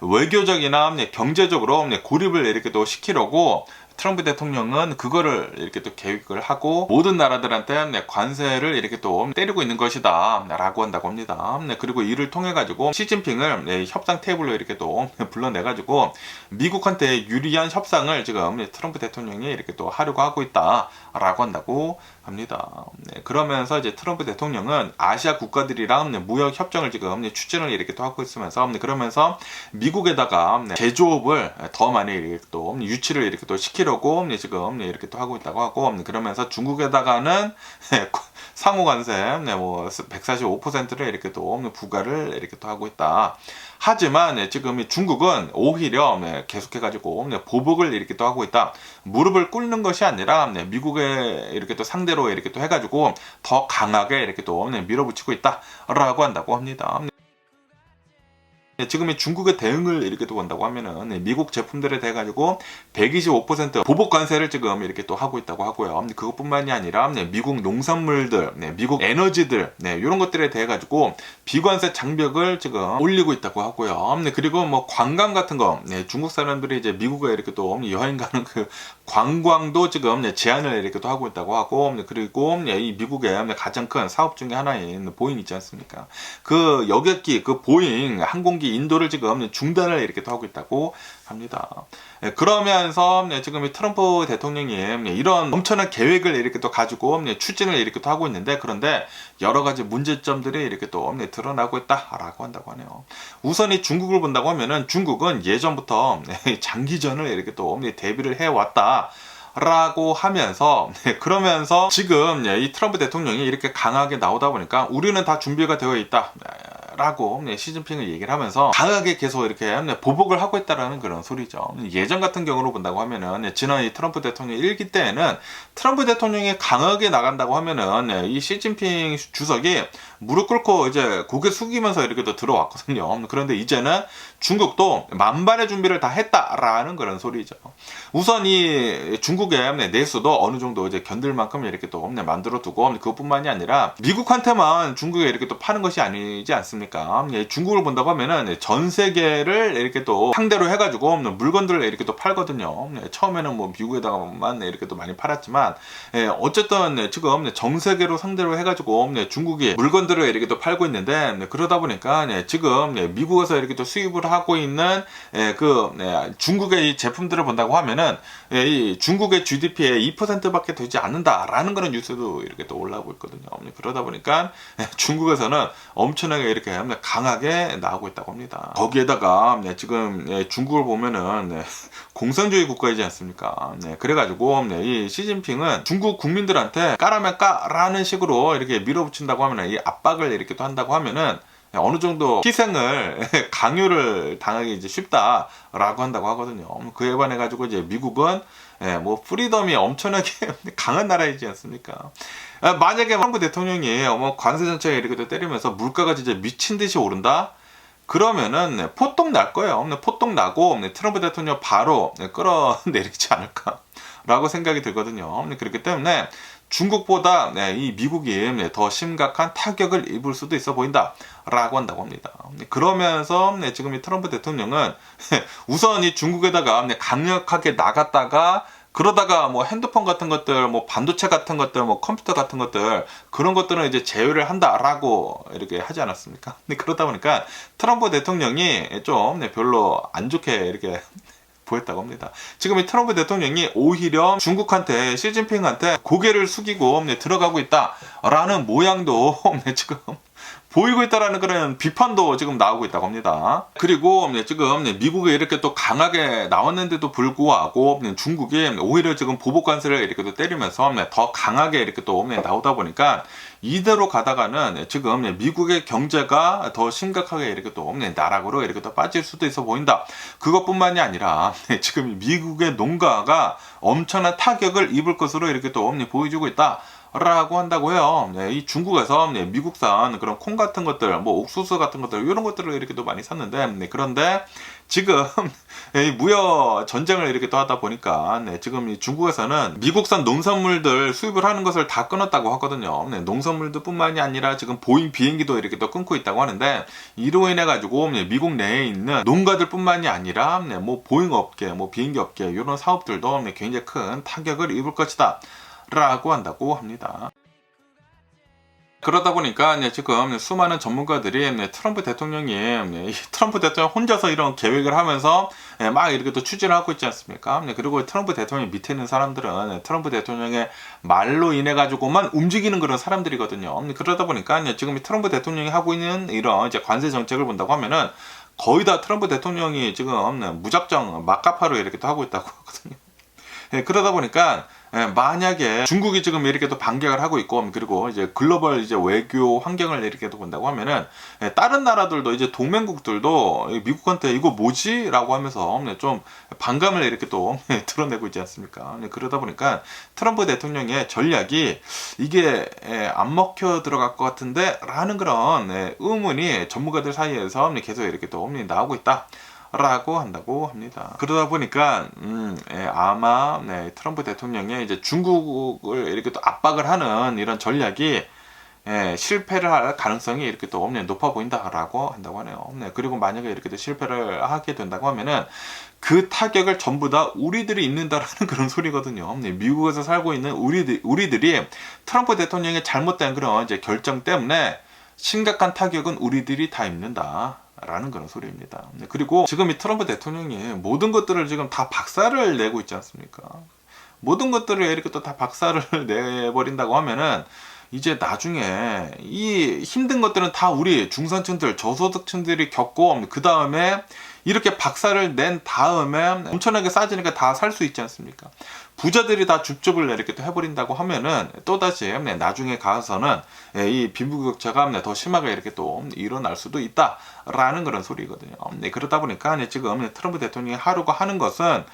외교적이나 경제적으로 고립을 이렇게 또 시키려고 트럼프 대통령은 그거를 이렇게 또 계획을 하고 모든 나라들한테 관세를 이렇게 또 때리고 있는 것이다 라고 한다고 합니다. 그리고 이를 통해 가지고 시진핑을 협상 테이블로 이렇게 또 불러내 가지고 미국한테 유리한 협상을 지금 트럼프 대통령이 이렇게 또 하려고 하고 있다 라고 한다고 합니다. 그러면서 이제 트럼프 대통령은 아시아 국가들이랑 무역 협정을 지금 추진을 이렇게 또 하고 있으면서 그러면서 미국에다가 제조업을 더 많이 이렇게 또 유치를 이렇게 또 시키려고 지금 이렇게 또 하고 있다고 하고, 그러면서 중국에다가는 상호 관세 뭐 145%를 이렇게 또 부과를 이렇게 또 하고 있다. 하지만 지금 중국은 오히려 계속해가지고 보복을 이렇게 또 하고 있다. 무릎을 꿇는 것이 아니라 미국에 이렇게 또 상대로 이렇게 또 해가지고 더 강하게 이렇게 또 밀어붙이고 있다라고 한다고 합니다. 지금 이 중국의 대응을 이렇게 또 본다고 하면은 미국 제품들에 대해 가지고 125% 보복 관세를 지금 이렇게 또 하고 있다고 하고요. 그것뿐만이 아니라 미국 농산물들, 미국 에너지들, 이런 것들에 대해 가지고 비관세 장벽을 지금 올리고 있다고 하고요. 그리고 뭐 관광 같은 거, 중국 사람들이 이제 미국에 이렇게 또 여행 가는 그 관광도 지금 제한을 이렇게 또 하고 있다고 하고, 그리고 이 미국의 가장 큰 사업 중에 하나인 보잉 있지 않습니까? 그 여객기, 그 보잉 항공기 중국이 인도를 지금 중단을 이렇게 또 하고 있다고 합니다. 그러면서 지금 이 트럼프 대통령이 이런 엄청난 계획을 이렇게 또 가지고 추진을 이렇게 또 하고 있는데, 그런데 여러 가지 문제점들이 이렇게 또 드러나고 있다라고 한다고 하네요. 우선 이 중국을 본다고 하면은 중국은 예전부터 장기전을 이렇게 또 대비를 해왔다. 라고 하면서, 그러면서 지금 이 트럼프 대통령이 이렇게 강하게 나오다 보니까 우리는 다 준비가 되어 있다 라고 시진핑을 얘기를 하면서 강하게 계속 이렇게 보복을 하고 있다라는 그런 소리죠. 예전 같은 경우로 본다고 하면은 지난 이 트럼프 대통령 1기 때에는 트럼프 대통령이 강하게 나간다고 하면은 이 시진핑 주석이 무릎 꿇고 이제 고개 숙이면서 이렇게 또 들어왔거든요. 그런데 이제는 중국도 만반의 준비를 다 했다라는 그런 소리죠. 우선 이 중국의 내수도 어느 정도 이제 견딜 만큼 이렇게 또 만들어 두고, 그것뿐만이 아니라 미국한테만 중국에 이렇게 또 파는 것이 아니지 않습니까? 중국을 본다고 하면은 전 세계를 이렇게 또 상대로 해가지고 물건들을 이렇게 또 팔거든요. 처음에는 뭐 미국에다가만 이렇게 또 많이 팔았지만, 어쨌든 지금 전 세계로 상대로 해가지고 중국이 물건들을 이렇게 또 팔고 있는데, 그러다 보니까 지금 미국에서 이렇게 또 수입을 하고 있는 중국의 이 제품들을 본다고 하면은 이 중국의 GDP의 2%밖에 되지 않는다라는 그런 뉴스도 이렇게 또 올라오고 있거든요. 그러다 보니까 중국에서는 엄청나게 이렇게 강하게 나오고 있다고 합니다. 거기에다가 지금 중국을 보면은 공산주의 국가이지 않습니까? 그래가지고 이 시진핑은 중국 국민들한테 까라면 까라는 식으로 이렇게 밀어붙인다고 하면은, 이 압박을 이렇게 또 한다고 하면은 어느 정도 희생을 강요를 당하기 이제 쉽다라고 한다고 하거든요. 그에 반해 가지고 이제 미국은 뭐 프리덤이 엄청나게 강한 나라이지 않습니까? 만약에 트럼프 대통령이 관세 정책에 이렇게 또 때리면서 물가가 진짜 미친 듯이 오른다? 그러면은 포똥 날 거예요. 포똥 나고 트럼프 대통령 바로 끌어내리지 않을까라고 생각이 들거든요. 그렇기 때문에 중국보다 이 미국이 더 심각한 타격을 입을 수도 있어 보인다 라고 한다고 합니다. 그러면서 지금 이 트럼프 대통령은 우선 이 중국에다가 강력하게 나갔다가, 그러다가 뭐 핸드폰 같은 것들, 뭐 반도체 같은 것들, 뭐 컴퓨터 같은 것들, 그런 것들은 이제 제외를 한다라고 이렇게 하지 않았습니까? 근데 그러다 보니까 트럼프 대통령이 좀 별로 안 좋게 이렇게 보였다고 합니다. 지금 이 트럼프 대통령이 오히려 중국한테, 시진핑한테 고개를 숙이고 들어가고 있다라는 모양도 지금 보이고 있다라는 그런 비판도 지금 나오고 있다고 합니다. 그리고 지금 미국에 이렇게 또 강하게 나왔는데도 불구하고 중국이 오히려 지금 보복 관세를 이렇게 또 때리면서 더 강하게 이렇게 또 나오다 보니까, 이대로 가다가는 지금 미국의 경제가 더 심각하게 이렇게 또 나락으로 이렇게 또 빠질 수도 있어 보인다. 그것뿐만이 아니라 지금 미국의 농가가 엄청난 타격을 입을 것으로 이렇게 또 보여주고 있다. 라고 한다고요. 이 중국에서 미국산 그런 콩 같은 것들, 뭐 옥수수 같은 것들, 이런 것들을 이렇게 또 많이 샀는데, 그런데 지금 이 무역 전쟁을 이렇게 또 하다 보니까 지금 이 중국에서는 미국산 농산물들 수입을 하는 것을 다 끊었다고 하거든요. 농산물들 뿐만이 아니라 지금 보잉 비행기도 이렇게 또 끊고 있다고 하는데, 이로 인해 가지고 미국 내에 있는 농가들 뿐만이 아니라 뭐 보잉 업계, 뭐 비행기 업계, 이런 사업들도 굉장히 큰 타격을 입을 것이다 라고 한다고 합니다. 그러다 보니까 지금 수많은 전문가들이 트럼프 대통령이 트럼프 대통령 혼자서 이런 계획을 하면서 막 이렇게 또 추진을 하고 있지 않습니까? 그리고 트럼프 대통령 밑에 있는 사람들은 트럼프 대통령의 말로 인해 가지고만 움직이는 그런 사람들이거든요. 그러다 보니까 지금 트럼프 대통령이 하고 있는 이런 이제 관세 정책을 본다고 하면은 거의 다 트럼프 대통령이 지금 무작정 막가파로 이렇게 또 하고 있다고 하거든요. 그러다 보니까 만약에 중국이 지금 이렇게 또 반격을 하고 있고, 그리고 이제 글로벌 이제 외교 환경을 이렇게 또 본다고 하면은 다른 나라들도 이제 동맹국들도 미국한테 이거 뭐지? 라고 하면서 좀 반감을 이렇게 또 드러내고 있지 않습니까? 그러다 보니까 트럼프 대통령의 전략이 이게 안 먹혀 들어갈 것 같은데 라는 그런 의문이 전문가들 사이에서 계속 이렇게 또 나오고 있다 라고 한다고 합니다. 그러다 보니까 아마 트럼프 대통령의 이제 중국을 이렇게 또 압박을 하는 이런 전략이 실패를 할 가능성이 이렇게 또 높아 보인다라고 한다고 하네요. 그리고 만약에 이렇게 또 실패를 하게 된다고 하면은 그 타격을 전부 다 우리들이 입는다라는 그런 소리거든요. 미국에서 살고 있는 우리들이 트럼프 대통령의 잘못된 그런 이제 결정 때문에 심각한 타격은 우리들이 다 입는다. 라는 그런 소리입니다. 그리고 지금 이 트럼프 대통령이 모든 것들을 지금 다 박살을 내고 있지 않습니까? 모든 것들을 이렇게 또 다 박살을 내버린다고 하면은 이제 나중에 이 힘든 것들은 다 우리 중산층들, 저소득층들이 겪고 그 다음에 이렇게 박살을 낸 다음에 엄청나게 싸지니까 다 살 수 있지 않습니까? 부자들이 다 줍줍을 이렇게 또 해버린다고 하면은 또다시 나중에 가서는 이 빈부격차가 더 심하게 이렇게 또 일어날 수도 있다라는 그런 소리거든요. 그러다 보니까 지금 트럼프 대통령이 하려고 하는 것은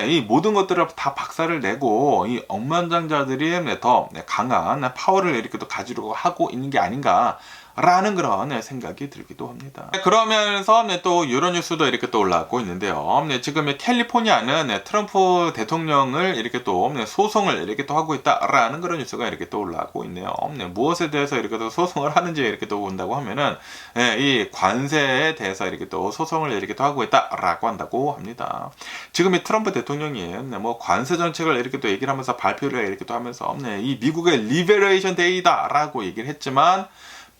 이 모든 것들을 다 박살을 내고 이 억만장자들이 더 강한 파워를 이렇게 또 가지려고 하고 있는 게 아닌가 라는 그런 생각이 들기도 합니다. 그러면서 또 이런 뉴스도 이렇게 또 올라오고 있는데요. 지금 캘리포니아는 트럼프 대통령을 이렇게 또 소송을 이렇게 또 하고 있다라는 그런 뉴스가 이렇게 또 올라오고 있네요. 무엇에 대해서 이렇게 또 소송을 하는지 이렇게 또 본다고 하면은 이 관세에 대해서 이렇게 또 소송을 이렇게 또 하고 있다라고 한다고 합니다. 지금 이 트럼프 대통령이 뭐 관세 정책을 이렇게 또 얘기를 하면서 발표를 이렇게 또 하면서 이 미국의 리베레이션 데이다라고 얘기를 했지만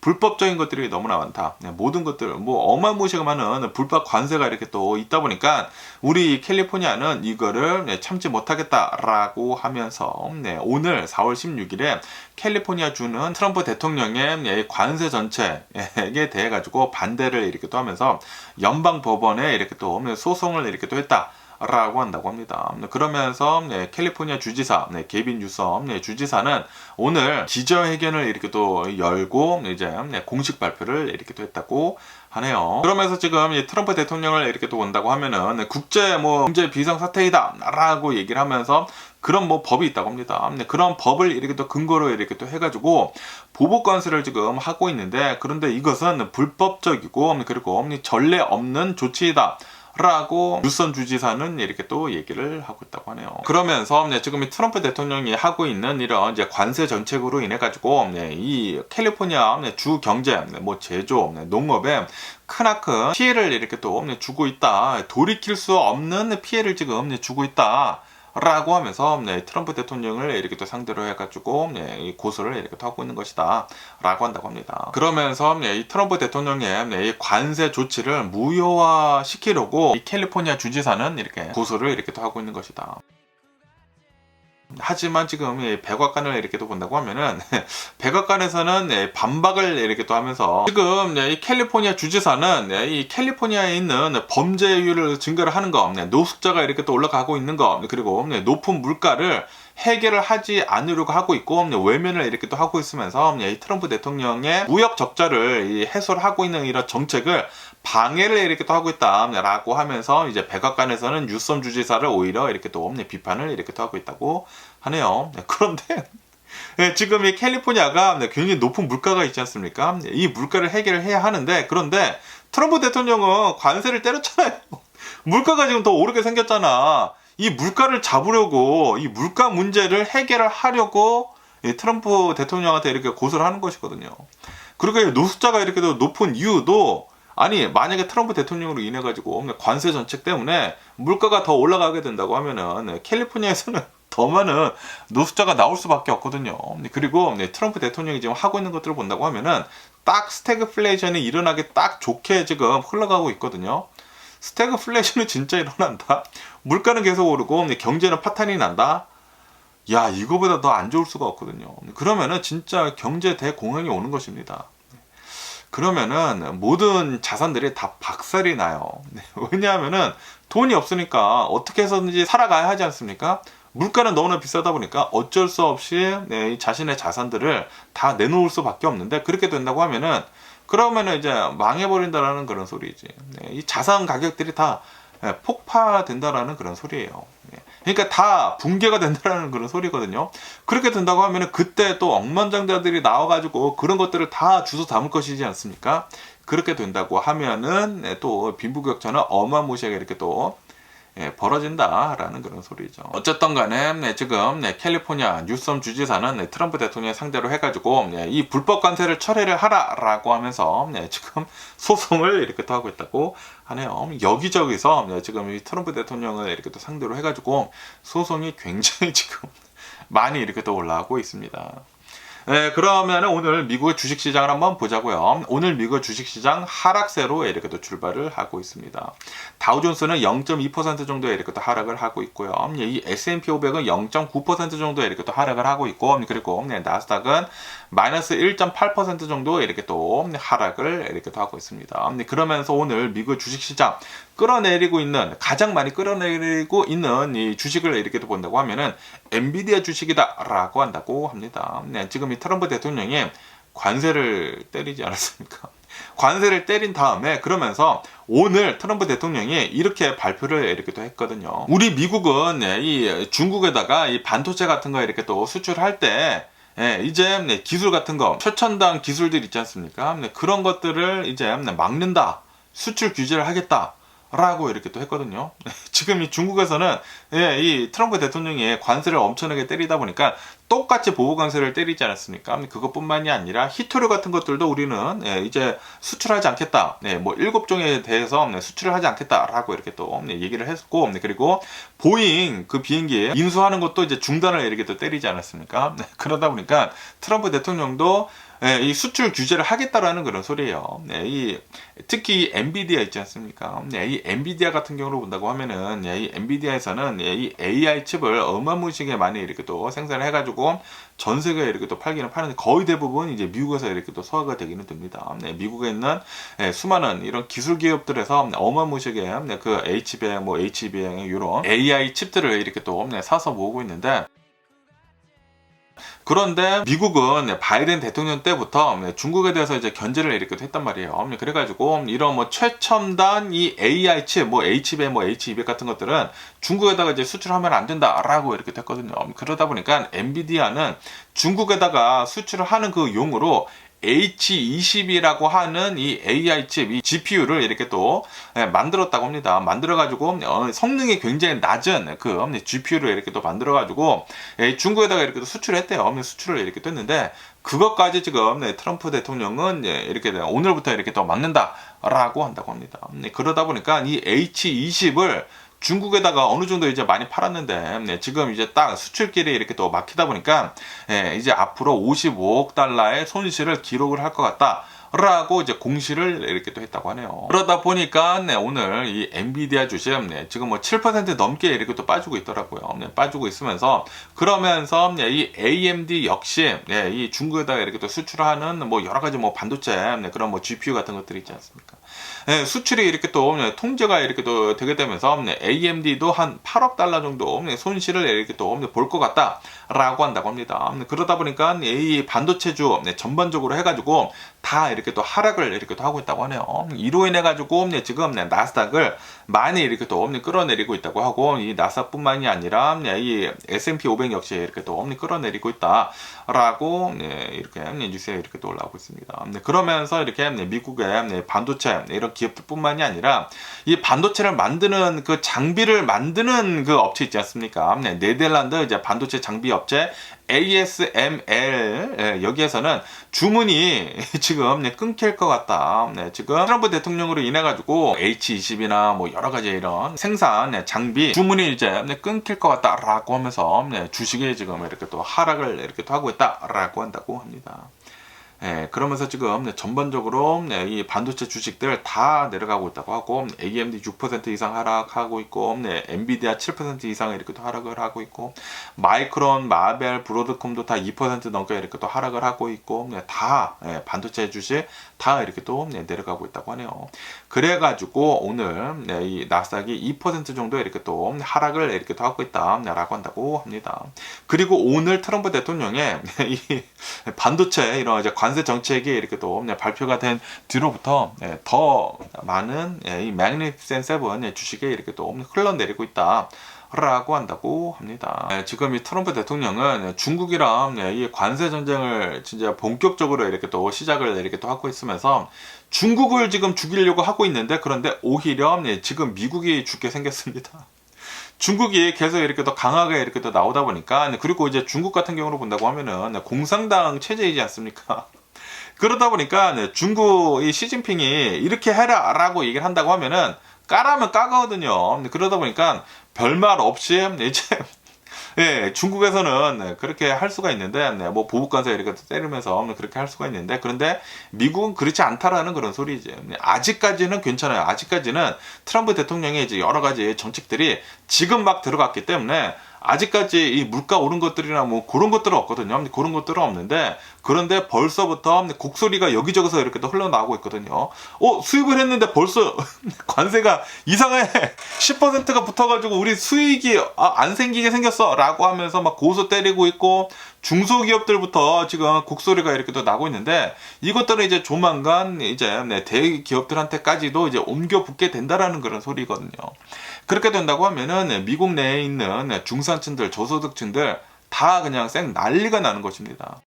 불법적인 것들이 너무나 많다. 모든 것들 뭐 어마무시하게 많은 불법 관세가 이렇게 또 있다 보니까 우리 캘리포니아는 이거를 참지 못하겠다라고 하면서 오늘 4월 16일에 캘리포니아 주는 트럼프 대통령의 관세 정책에 대해 가지고 반대를 이렇게 또 하면서 연방 법원에 이렇게 또 소송을 이렇게 또 했다. 라고 한다고 합니다. 그러면서 캘리포니아 주지사 게빈 뉴섬 주지사는 오늘 기자회견을 이렇게 또 열고 이제 공식 발표를 이렇게 또 했다고 하네요. 그러면서 지금 이 트럼프 대통령을 이렇게 또 본다고 하면은 국제 경제 비상사태이다라고 얘기를 하면서 그런 법이 있다고 합니다. 그런 법을 이렇게 또 근거로 이렇게 또 해가지고 보복 관세를 지금 하고 있는데 그런데 이것은 불법적이고 그리고 전례 없는 조치이다. 라고 뉴섬 주지사는 이렇게 또 얘기를 하고 있다고 하네요. 그러면서 지금 이 트럼프 대통령이 하고 있는 이런 이제 관세 정책으로 인해 가지고 이 캘리포니아 주 경제, 뭐 제조, 농업에 크나큰 피해를 이렇게 또 주고 있다. 돌이킬 수 없는 피해를 지금 주고 있다. 라고 하면서 트럼프 대통령을 이렇게 또 상대로 해가지고 고소를 이렇게 또 하고 있는 것이다 라고 한다고 합니다. 그러면서 이 트럼프 대통령의 이 관세 조치를 무효화 시키려고 이 캘리포니아 주지사는 이렇게 고소를 이렇게 또 하고 있는 것이다. 하지만 지금 백악관을 이렇게 또 본다고 하면은 백악관에서는 반박을 이렇게 또 하면서 지금 이 캘리포니아 주지사는 이 캘리포니아에 있는 범죄율을 증가를 하는 거, 노숙자가 이렇게 또 올라가고 있는 거, 그리고 높은 물가를 해결을 하지 않으려고 하고 있고 외면을 이렇게 또 하고 있으면서 이 트럼프 대통령의 무역 적자를 해소를 하고 있는 이런 정책을 방해를 이렇게 또 하고 있다라고 하면서 이제 백악관에서는 뉴섬 주지사를 오히려 이렇게 또 비판을 이렇게 또 하고 있다고 하네요. 그런데 지금 이 캘리포니아가 굉장히 높은 물가가 있지 않습니까? 이 물가를 해결을 해야 하는데 그런데 트럼프 대통령은 관세를 때렸잖아요. 물가가 지금 더 오르게 생겼잖아. 이 물가를 잡으려고 이 물가 문제를 해결을 하려고 트럼프 대통령한테 이렇게 고소를 하는 것이거든요. 그리고 노숙자가 이렇게 높은 이유도 아니 만약에 트럼프 대통령으로 인해 가지고 관세 정책 때문에 물가가 더 올라가게 된다고 하면은 캘리포니아에서는 더 많은 노숙자가 나올 수밖에 없거든요. 그리고 트럼프 대통령이 지금 하고 있는 것들을 본다고 하면은 딱 스태그플레이션이 일어나기 딱 좋게 지금 흘러가고 있거든요. 스태그플레이션이 진짜 일어난다. 물가는 계속 오르고 경제는 파탄이 난다. 야, 이거보다 더 안 좋을 수가 없거든요. 그러면은 진짜 경제 대공황이 오는 것입니다. 그러면은 모든 자산들이 다 박살이 나요. 왜냐하면은 돈이 없으니까 어떻게 해서든지 살아가야 하지 않습니까? 물가는 너무나 비싸다 보니까 어쩔 수 없이 자신의 자산들을 다 내놓을 수밖에 없는데 그렇게 된다고 하면은 그러면은 이제 망해버린다라는 그런 소리지. 이 자산 가격들이 다 폭파된다라는 그런 소리예요. 그러니까 다 붕괴가 된다라는 그런 소리거든요. 그렇게 된다고 하면은 그때 또 억만장자들이 나와가지고 그런 것들을 다 주워 담을 것이지 않습니까? 그렇게 된다고 하면은 또 빈부격차는 어마무시하게 이렇게 또 벌어진다라는 그런 소리죠. 어쨌든 간에 지금 캘리포니아 뉴섬 주지사는 트럼프 대통령 상대로 해가지고 이 불법 관세를 철회를 하라라고 하면서 지금 소송을 이렇게 또 하고 있다고 하네요. 여기저기서 지금 이 트럼프 대통령을 이렇게 또 상대로 해가지고 소송이 굉장히 지금 많이 이렇게 또 올라오고 있습니다. 그러면 오늘 미국의 주식시장을 한번 보자고요. 오늘 미국 주식시장 하락세로 이렇게 또 출발을 하고 있습니다. 다우존스는 0.2% 정도의 이렇게 또 하락을 하고 있고요. 이 S&P 500은 0.9% 정도의 이렇게 또 하락을 하고 있고, 그리고 나스닥은 마이너스 1.8% 정도 이렇게 또 하락을 이렇게 또 하고 있습니다. 그러면서 오늘 미국 주식시장 가장 많이 끌어내리고 있는 이 주식을 이렇게 또 본다고 하면은 엔비디아 주식이다라고 한다고 합니다. 지금 이 트럼프 대통령이 관세를 때리지 않았습니까? 관세를 때린 다음에 그러면서 오늘 트럼프 대통령이 이렇게 발표를 이렇게 또 했거든요. 우리 미국은 이 중국에다가 이 반도체 같은 거 이렇게 또 수출할 때 이제 기술 같은 거, 최첨단 기술들 있지 않습니까? 그런 것들을 이제 막는다. 수출 규제를 하겠다. 라고 이렇게 또 했거든요. 지금 이 중국에서는 이 트럼프 대통령이 관세를 엄청나게 때리다 보니까 똑같이 보호 관세를 때리지 않았습니까? 그것뿐만이 아니라 히토류 같은 것들도 우리는 이제 수출하지 않겠다. 뭐 7종에 대해서 수출을 하지 않겠다라고 이렇게 또 얘기를 했고, 그리고 보잉 그 비행기 인수하는 것도 이제 중단을 이렇게 또 때리지 않았습니까? 그러다 보니까 트럼프 대통령도 이 수출 규제를 하겠다라는 그런 소리예요. 특히 엔비디아 있지 않습니까? 이 엔비디아 같은 경우로 본다고 하면은 이 엔비디아에서는 이 AI 칩을 어마무시하게 많이 이렇게 또 생산을 해가지고 전 세계에 이렇게 또 팔기는 파는데 거의 대부분 이제 미국에서 이렇게 또 소화가 되기는 됩니다. 미국에 있는 수많은 이런 기술 기업들에서 어마무시하게 그 HBM, 뭐 HBM 이런 AI 칩들을 이렇게 또 사서 모으고 있는데. 그런데 미국은 바이든 대통령 때부터 중국에 대해서 이제 견제를 이렇게 했단 말이에요. 그래가지고 이런 뭐 최첨단 이 AI 칩, 뭐 HBM, 뭐 H200 같은 것들은 중국에다가 이제 수출하면 안 된다라고 이렇게 됐거든요. 그러다 보니까 엔비디아는 중국에다가 수출을 하는 그 용으로 H20이라고 하는 이 AI 칩, 이 GPU를 이렇게 또 만들었다고 합니다. 만들어가지고 성능이 굉장히 낮은 그 GPU를 이렇게 또 만들어가지고 중국에다가 이렇게 또 수출했대요. 수출을 이렇게 또 했는데 그것까지 지금 트럼프 대통령은 이렇게 오늘부터 이렇게 또 막는다라고 한다고 합니다. 그러다 보니까 이 H20을 중국에다가 어느 정도 이제 많이 팔았는데 지금 이제 딱 수출길이 이렇게 또 막히다 보니까 이제 앞으로 55억 달러의 손실을 기록을 할 것 같다. 라고 이제 공시를 이렇게 또 했다고 하네요. 그러다 보니까 오늘 이 엔비디아 주식 지금 뭐 7% 넘게 이렇게 또 빠지고 있더라고요. 빠지고 있으면서 그러면서 이 AMD 역시 이 중국에다가 이렇게 또 수출하는 뭐 여러 가지 뭐 반도체 그런 뭐 GPU 같은 것들이 있지 않습니까? 수출이 이렇게 또 통제가 이렇게 또 되게 되면서 AMD도 한 8억 달러 정도 손실을 이렇게 또 볼 것 같다라고 한다고 합니다. 그러다 보니까 이 반도체주 전반적으로 해가지고 다 이렇게 또 하락을 이렇게 또 하고 있다고 하네요. 이로 인해 가지고 지금 나스닥을 많이 이렇게 또 끌어내리고 있다고 하고 이 나스닥뿐만이 아니라 이 S&P 500 역시 이렇게 또 끌어내리고 있다라고 이렇게 뉴스에 이렇게 또 올라오고 있습니다. 그러면서 이렇게 미국의 반도체 이런 기업들뿐만이 아니라 이 반도체를 만드는 그 장비를 만드는 그 업체 있지 않습니까? 네덜란드 이제 반도체 장비 업체 ASML 여기에서는 주문이 지금 끊길 것 같다. 지금 트럼프 대통령으로 인해 가지고 H20이나 뭐 여러 가지 이런 생산 장비 주문이 이제 끊길 것 같다라고 하면서 주식이 지금 이렇게 또 하락을 이렇게 또 하고 있다라고 한다고 합니다. 그러면서 지금 전반적으로 이 반도체 주식들 다 내려가고 있다고 하고 AMD 6% 이상 하락하고 있고 엔비디아 7% 이상 이렇게 또 하락을 하고 있고 마이크론, 마벨, 브로드콤도 다 2% 넘게 이렇게 또 하락을 하고 있고 다 반도체 주식 다 이렇게 또 내려가고 있다고 하네요. 그래가지고 오늘 이 나스닥이 2% 정도 이렇게 또 하락을 이렇게 또 하고 있다라고 한다고 합니다. 그리고 오늘 트럼프 대통령의 이 반도체 이런 이제 관세 정책이 이렇게 또 발표가 된 뒤로부터 더 많은 이 매그니피센트 세븐 주식에 이렇게 또 흘러내리고 있다. 라고 한다고 합니다. 지금 이 트럼프 대통령은 중국이랑 이 관세 전쟁을 진짜 본격적으로 이렇게 또 시작을 이렇게 또 하고 있으면서 중국을 지금 죽이려고 하고 있는데 그런데 오히려 지금 미국이 죽게 생겼습니다. 중국이 계속 이렇게 더 강하게 이렇게 또 나오다 보니까 그리고 이제 중국 같은 경우로 본다고 하면은 공산당 체제이지 않습니까? 그러다 보니까 중국 이 시진핑이 이렇게 해라 라고 얘기를 한다고 하면은 까라면 까거든요. 그러다 보니까 별말 없이 이제 예, 중국에서는 그렇게 할 수가 있는데, 뭐 보복관세 이렇게 때리면서 그렇게 할 수가 있는데, 그런데 미국은 그렇지 않다라는 그런 소리지. 아직까지는 괜찮아요. 아직까지는 트럼프 대통령의 이제 여러 가지 정책들이 지금 막 들어갔기 때문에 아직까지 이 물가 오른 것들이나 뭐 그런 것들은 없거든요. 그런 것들은 없는데, 그런데 벌써부터 곡소리가 여기저기서 이렇게 또 흘러나오고 있거든요. 수입을 했는데 벌써 관세가 이상해. 10%가 붙어가지고 우리 수익이 안 생기게 생겼어. 라고 하면서 막 고소 때리고 있고, 중소기업들부터 지금 곡소리가 이렇게 또 나고 있는데, 이것들은 이제 조만간 이제 대기업들한테까지도 이제 옮겨 붙게 된다라는 그런 소리거든요. 그렇게 된다고 하면은 미국 내에 있는 중산층들, 저소득층들 다 그냥 쌩 난리가 나는 것입니다.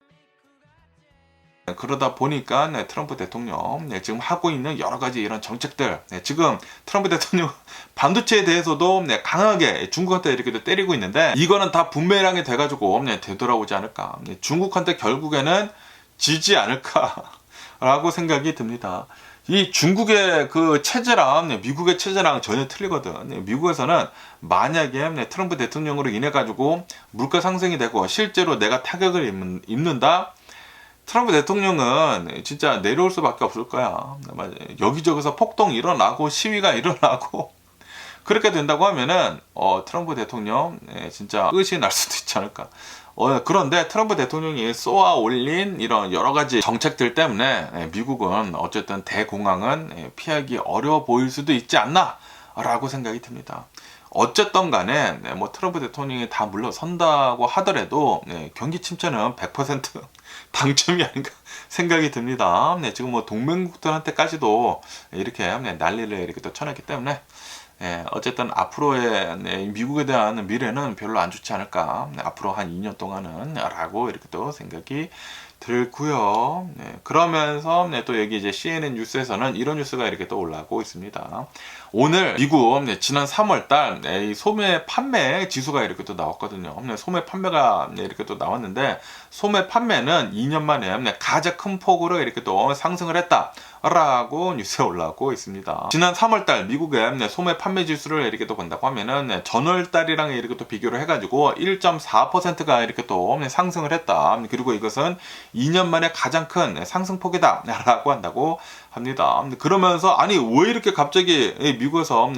그러다 보니까 트럼프 대통령 지금 하고 있는 여러 가지 이런 정책들, 지금 트럼프 대통령 반도체에 대해서도 강하게 중국한테 이렇게 때리고 있는데, 이거는 다 분매랑이 돼가지고 되돌아오지 않을까, 중국한테 결국에는 지지 않을까라고 생각이 듭니다. 이 중국의 그 체제랑 미국의 체제랑 전혀 틀리거든. 미국에서는 만약에 트럼프 대통령으로 인해 가지고 물가 상승이 되고 실제로 내가 타격을 입는다, 트럼프 대통령은 진짜 내려올 수밖에 없을 거야. 여기저기서 폭동이 일어나고 시위가 일어나고 그렇게 된다고 하면은 트럼프 대통령 진짜 끝이 날 수도 있지 않을까. 그런데 트럼프 대통령이 쏘아 올린 이런 여러 가지 정책들 때문에 미국은 어쨌든 대공황은 피하기 어려워 보일 수도 있지 않나 라고 생각이 듭니다. 어쨌든 간에 뭐 트럼프 대통령이 다 물러선다고 하더라도 경기 침체는 100% 당첨이 아닌가 생각이 듭니다. 지금 뭐 동맹국들한테까지도 이렇게 난리를 이렇게 또 쳐냈기 때문에 어쨌든 앞으로의 미국에 대한 미래는 별로 안 좋지 않을까. 앞으로 한 2년 동안은 라고 이렇게 또 생각이 들고요. 그러면서 또 여기 이제 CNN 뉴스에서는 이런 뉴스가 이렇게 또 올라오고 있습니다. 오늘 미국 지난 3월달 소매 판매 지수가 이렇게 또 나왔거든요. 소매 판매가 이렇게 또 나왔는데, 소매 판매는 2년 만에 가장 큰 폭으로 이렇게 또 상승을 했다 라고 뉴스에 올라오고 있습니다. 지난 3월달 미국의 소매 판매 지수를 이렇게 또 본다고 하면은 전월달이랑 이렇게 또 비교를 해가지고 1.4%가 이렇게 또 상승을 했다. 그리고 이것은 2년 만에 가장 큰 상승폭이다 라고 한다고 합니다. 그러면서 아니 왜 이렇게 갑자기 미국에서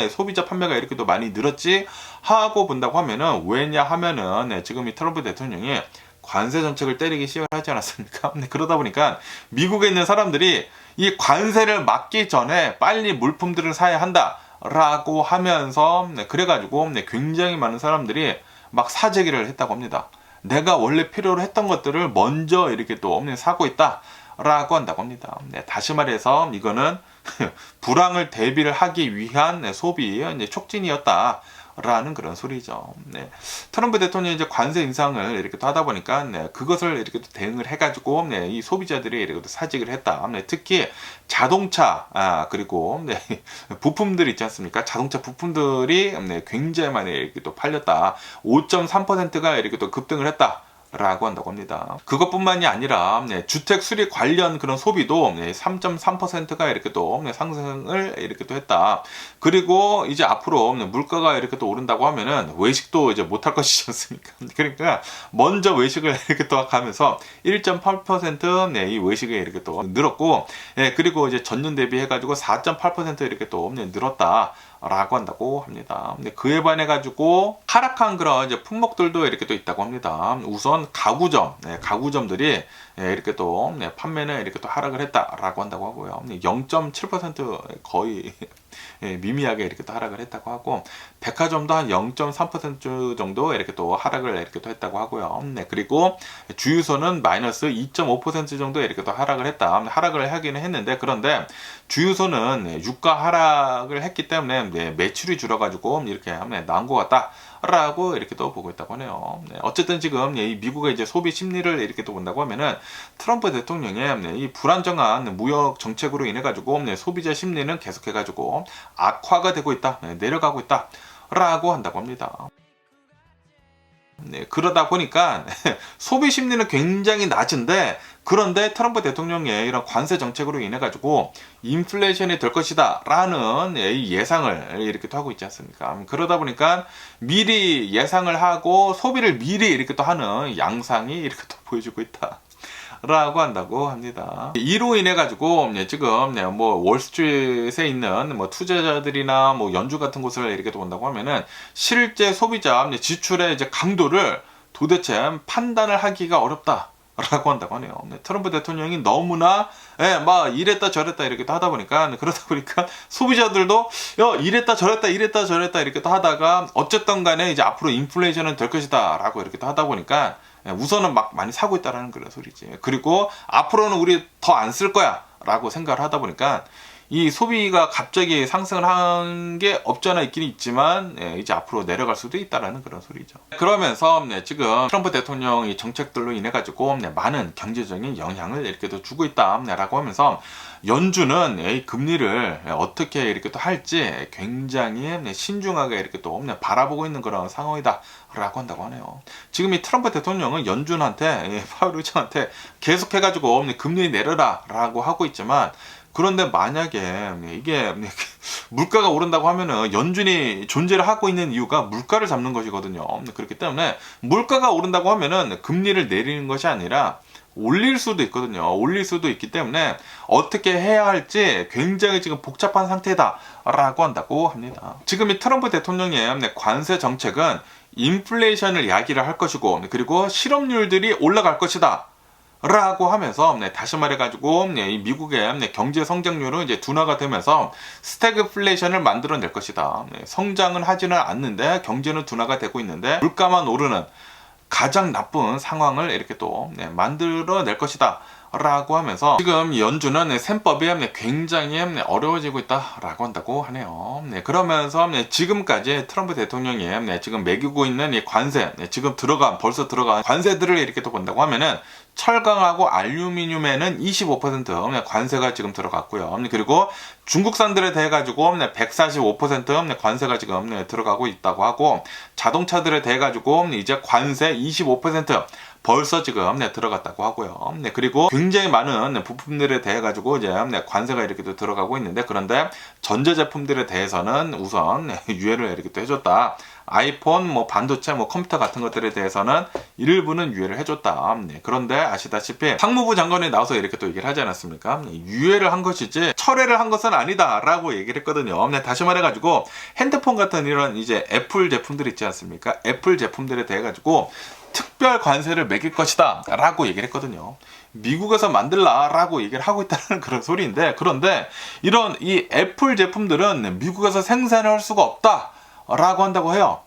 소비자 판매가 이렇게 또 많이 늘었지 하고 본다고 하면은, 왜냐 하면은 지금 이 트럼프 대통령이 관세 정책을 때리기 시작하지 않았습니까? 그러다 보니까 미국에 있는 사람들이 이 관세를 막기 전에 빨리 물품들을 사야 한다 라고 하면서, 그래가지고 굉장히 많은 사람들이 막 사재기를 했다고 합니다. 내가 원래 필요로 했던 것들을 먼저 이렇게 또 사고 있다 라고 한다고 합니다. 다시 말해서 이거는 불황을 대비를 하기 위한 소비 촉진이었다 라는 그런 소리죠. 트럼프 대통령이 이제 관세 인상을 이렇게 또 하다 보니까 그것을 이렇게 또 대응을 해가지고 이 소비자들이 이렇게 또 사직을 했다. 특히 자동차 그리고 부품들 있지 않습니까? 자동차 부품들이 굉장히 많이 이렇게 또 팔렸다. 5.3%가 이렇게 또 급등을 했다 라고 한다고 합니다. 그것뿐만이 아니라 주택 수리 관련 그런 소비도 3.3%가 이렇게 또 상승을 이렇게 또 했다. 그리고 이제 앞으로 물가가 이렇게 또 오른다고 하면은 외식도 이제 못할 것이지 않습니까? 그러니까 먼저 외식을 이렇게 또 가면서 1.8% 이 외식이 이렇게 또 늘었고, 그리고 이제 전년 대비해가지고 4.8% 이렇게 또 늘었다 라고 한다고 합니다. 근데 그에 반해 가지고 하락한 그런 이제 품목들도 이렇게 또 있다고 합니다. 우선 가구점들이 이렇게 또 판매는 이렇게 또 하락을 했다라고 한다고 하고요. 0.7% 거의 미미하게 이렇게 또 하락을 했다고 하고, 백화점도 한 0.3% 정도 이렇게 또 하락을 이렇게 또 했다고 하고요. 그리고 주유소는 마이너스 2.5% 정도 이렇게 또 하락을 했다. 하락을 하기는 했는데, 그런데 주유소는 유가 하락을 했기 때문에 매출이 줄어가지고 이렇게 나온 것 같다 라고 이렇게 또 보고 있다고 하네요. 어쨌든 지금 이 미국의 이제 소비 심리를 이렇게 또 본다고 하면은, 트럼프 대통령의 이 불안정한 무역 정책으로 인해 가지고 소비자 심리는 계속해 가지고 악화가 되고 있다, 내려가고 있다 라고 한다고 합니다. 그러다 보니까 소비 심리는 굉장히 낮은데, 그런데 트럼프 대통령의 이런 관세 정책으로 인해 가지고 인플레이션이 될 것이다 라는 예상을 이렇게 또 하고 있지 않습니까? 그러다 보니까 미리 예상을 하고 소비를 미리 이렇게 또 하는 양상이 이렇게 또 보여주고 있다 라고 한다고 합니다. 이로 인해 가지고 지금 뭐 월스트리트에 있는 뭐 투자자들이나 뭐 연준 같은 곳을 이렇게 또 본다고 하면은 실제 소비자 지출의 이제 강도를 도대체 판단을 하기가 어렵다 라고 한다고 하네요. 트럼프 대통령이 너무나 막 이랬다 저랬다 이렇게 또 하다 보니까, 그러다 보니까 소비자들도 이랬다 저랬다 이렇게 또 하다가 어쨌든 간에 이제 앞으로 인플레이션은 될 것이다 라고 이렇게 또 하다 보니까 우선은 막 많이 사고 있다라는 그런 소리지. 그리고 앞으로는 우리 더 안 쓸 거야 라고 생각을 하다 보니까 이 소비가 갑자기 상승을 한 게 없지 않아 있긴 있지만 이제 앞으로 내려갈 수도 있다라는 그런 소리죠. 그러면서 지금 트럼프 대통령의 정책들로 인해 가지고 많은 경제적인 영향을 이렇게 또 주고 있다라고 하면서 연준은 이 금리를 어떻게 이렇게 또 할지 굉장히 신중하게 이렇게 또 바라보고 있는 그런 상황이다 라고 한다고 하네요. 지금 이 트럼프 대통령은 연준한테 파월 의장한테 계속해가지고 금리 내려라 라고 하고 있지만, 그런데 만약에 이게 물가가 오른다고 하면은 연준이 존재를 하고 있는 이유가 물가를 잡는 것이거든요. 그렇기 때문에 물가가 오른다고 하면은 금리를 내리는 것이 아니라 올릴 수도 있거든요. 올릴 수도 있기 때문에 어떻게 해야 할지 굉장히 지금 복잡한 상태다 라고 한다고 합니다. 지금 이 트럼프 대통령의 관세 정책은 인플레이션을 야기를 할 것이고, 그리고 실업률들이 올라갈 것이다 라고 하면서 다시 말해가지고 이 미국의 경제 성장률은 이제 둔화가 되면서 스태그플레이션을 만들어낼 것이다. 성장은 하지는 않는데 경제는 둔화가 되고 있는데 물가만 오르는 가장 나쁜 상황을 이렇게 또 만들어낼 것이다 라고 하면서 지금 연준은 셈법이 굉장히 어려워지고 있다라고 한다고 하네요. 그러면서 지금까지 트럼프 대통령이 지금 매기고 있는 이 관세, 지금 벌써 들어간 관세들을 이렇게 또 본다고 하면은 철강하고 알루미늄에는 25% 관세가 지금 들어갔고요. 그리고 중국산들에 대해 가지고 145% 관세가 지금 들어가고 있다고 하고, 자동차들에 대해 가지고 이제 관세 25% 벌써 지금 들어갔다고 하고요. 그리고 굉장히 많은 부품들에 대해 가지고 이제 관세가 이렇게 또 들어가고 있는데, 그런데 전자제품들에 대해서는 우선 유예를 이렇게 또 해줬다. 아이폰, 뭐 반도체, 뭐 컴퓨터 같은 것들에 대해서는 일부는 유예를 해줬다. 그런데 아시다시피 상무부 장관이 나와서 이렇게 또 얘기를 하지 않았습니까? 유예를 한 것이지 철회를 한 것은 아니다라고 얘기를 했거든요. 다시 말해가지고 핸드폰 같은 이런 이제 애플 제품들 있지 않습니까? 애플 제품들에 대해 가지고 특별 관세를 매길 것이다 라고 얘기를 했거든요. 미국에서 만들라 라고 얘기를 하고 있다는 그런 소리인데, 그런데 이런 이 애플 제품들은 미국에서 생산을 할 수가 없다 라고 한다고 해요.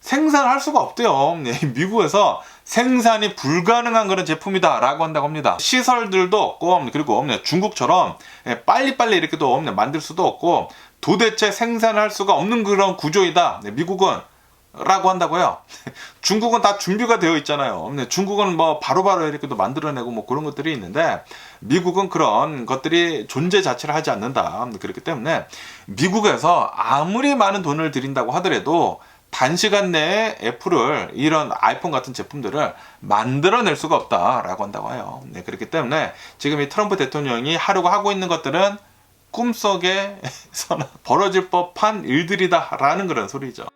생산할 수가 없대요. 미국에서 생산이 불가능한 그런 제품이다 라고 한다고 합니다. 시설들도 없고, 그리고 중국처럼 빨리빨리 이렇게 또 만들 수도 없고, 도대체 생산할 수가 없는 그런 구조이다 미국은 라고 한다고요. 중국은 다 준비가 되어 있잖아요. 중국은 뭐 바로바로 이렇게 또 만들어내고 뭐 그런 것들이 있는데, 미국은 그런 것들이 존재 자체를 하지 않는다. 그렇기 때문에 미국에서 아무리 많은 돈을 들인다고 하더라도 단시간 내에 애플을 이런 아이폰 같은 제품들을 만들어낼 수가 없다라고 한다고 해요. 그렇기 때문에 지금 이 트럼프 대통령이 하려고 하고 있는 것들은 꿈속에서나 벌어질 법한 일들이다라는 그런 소리죠.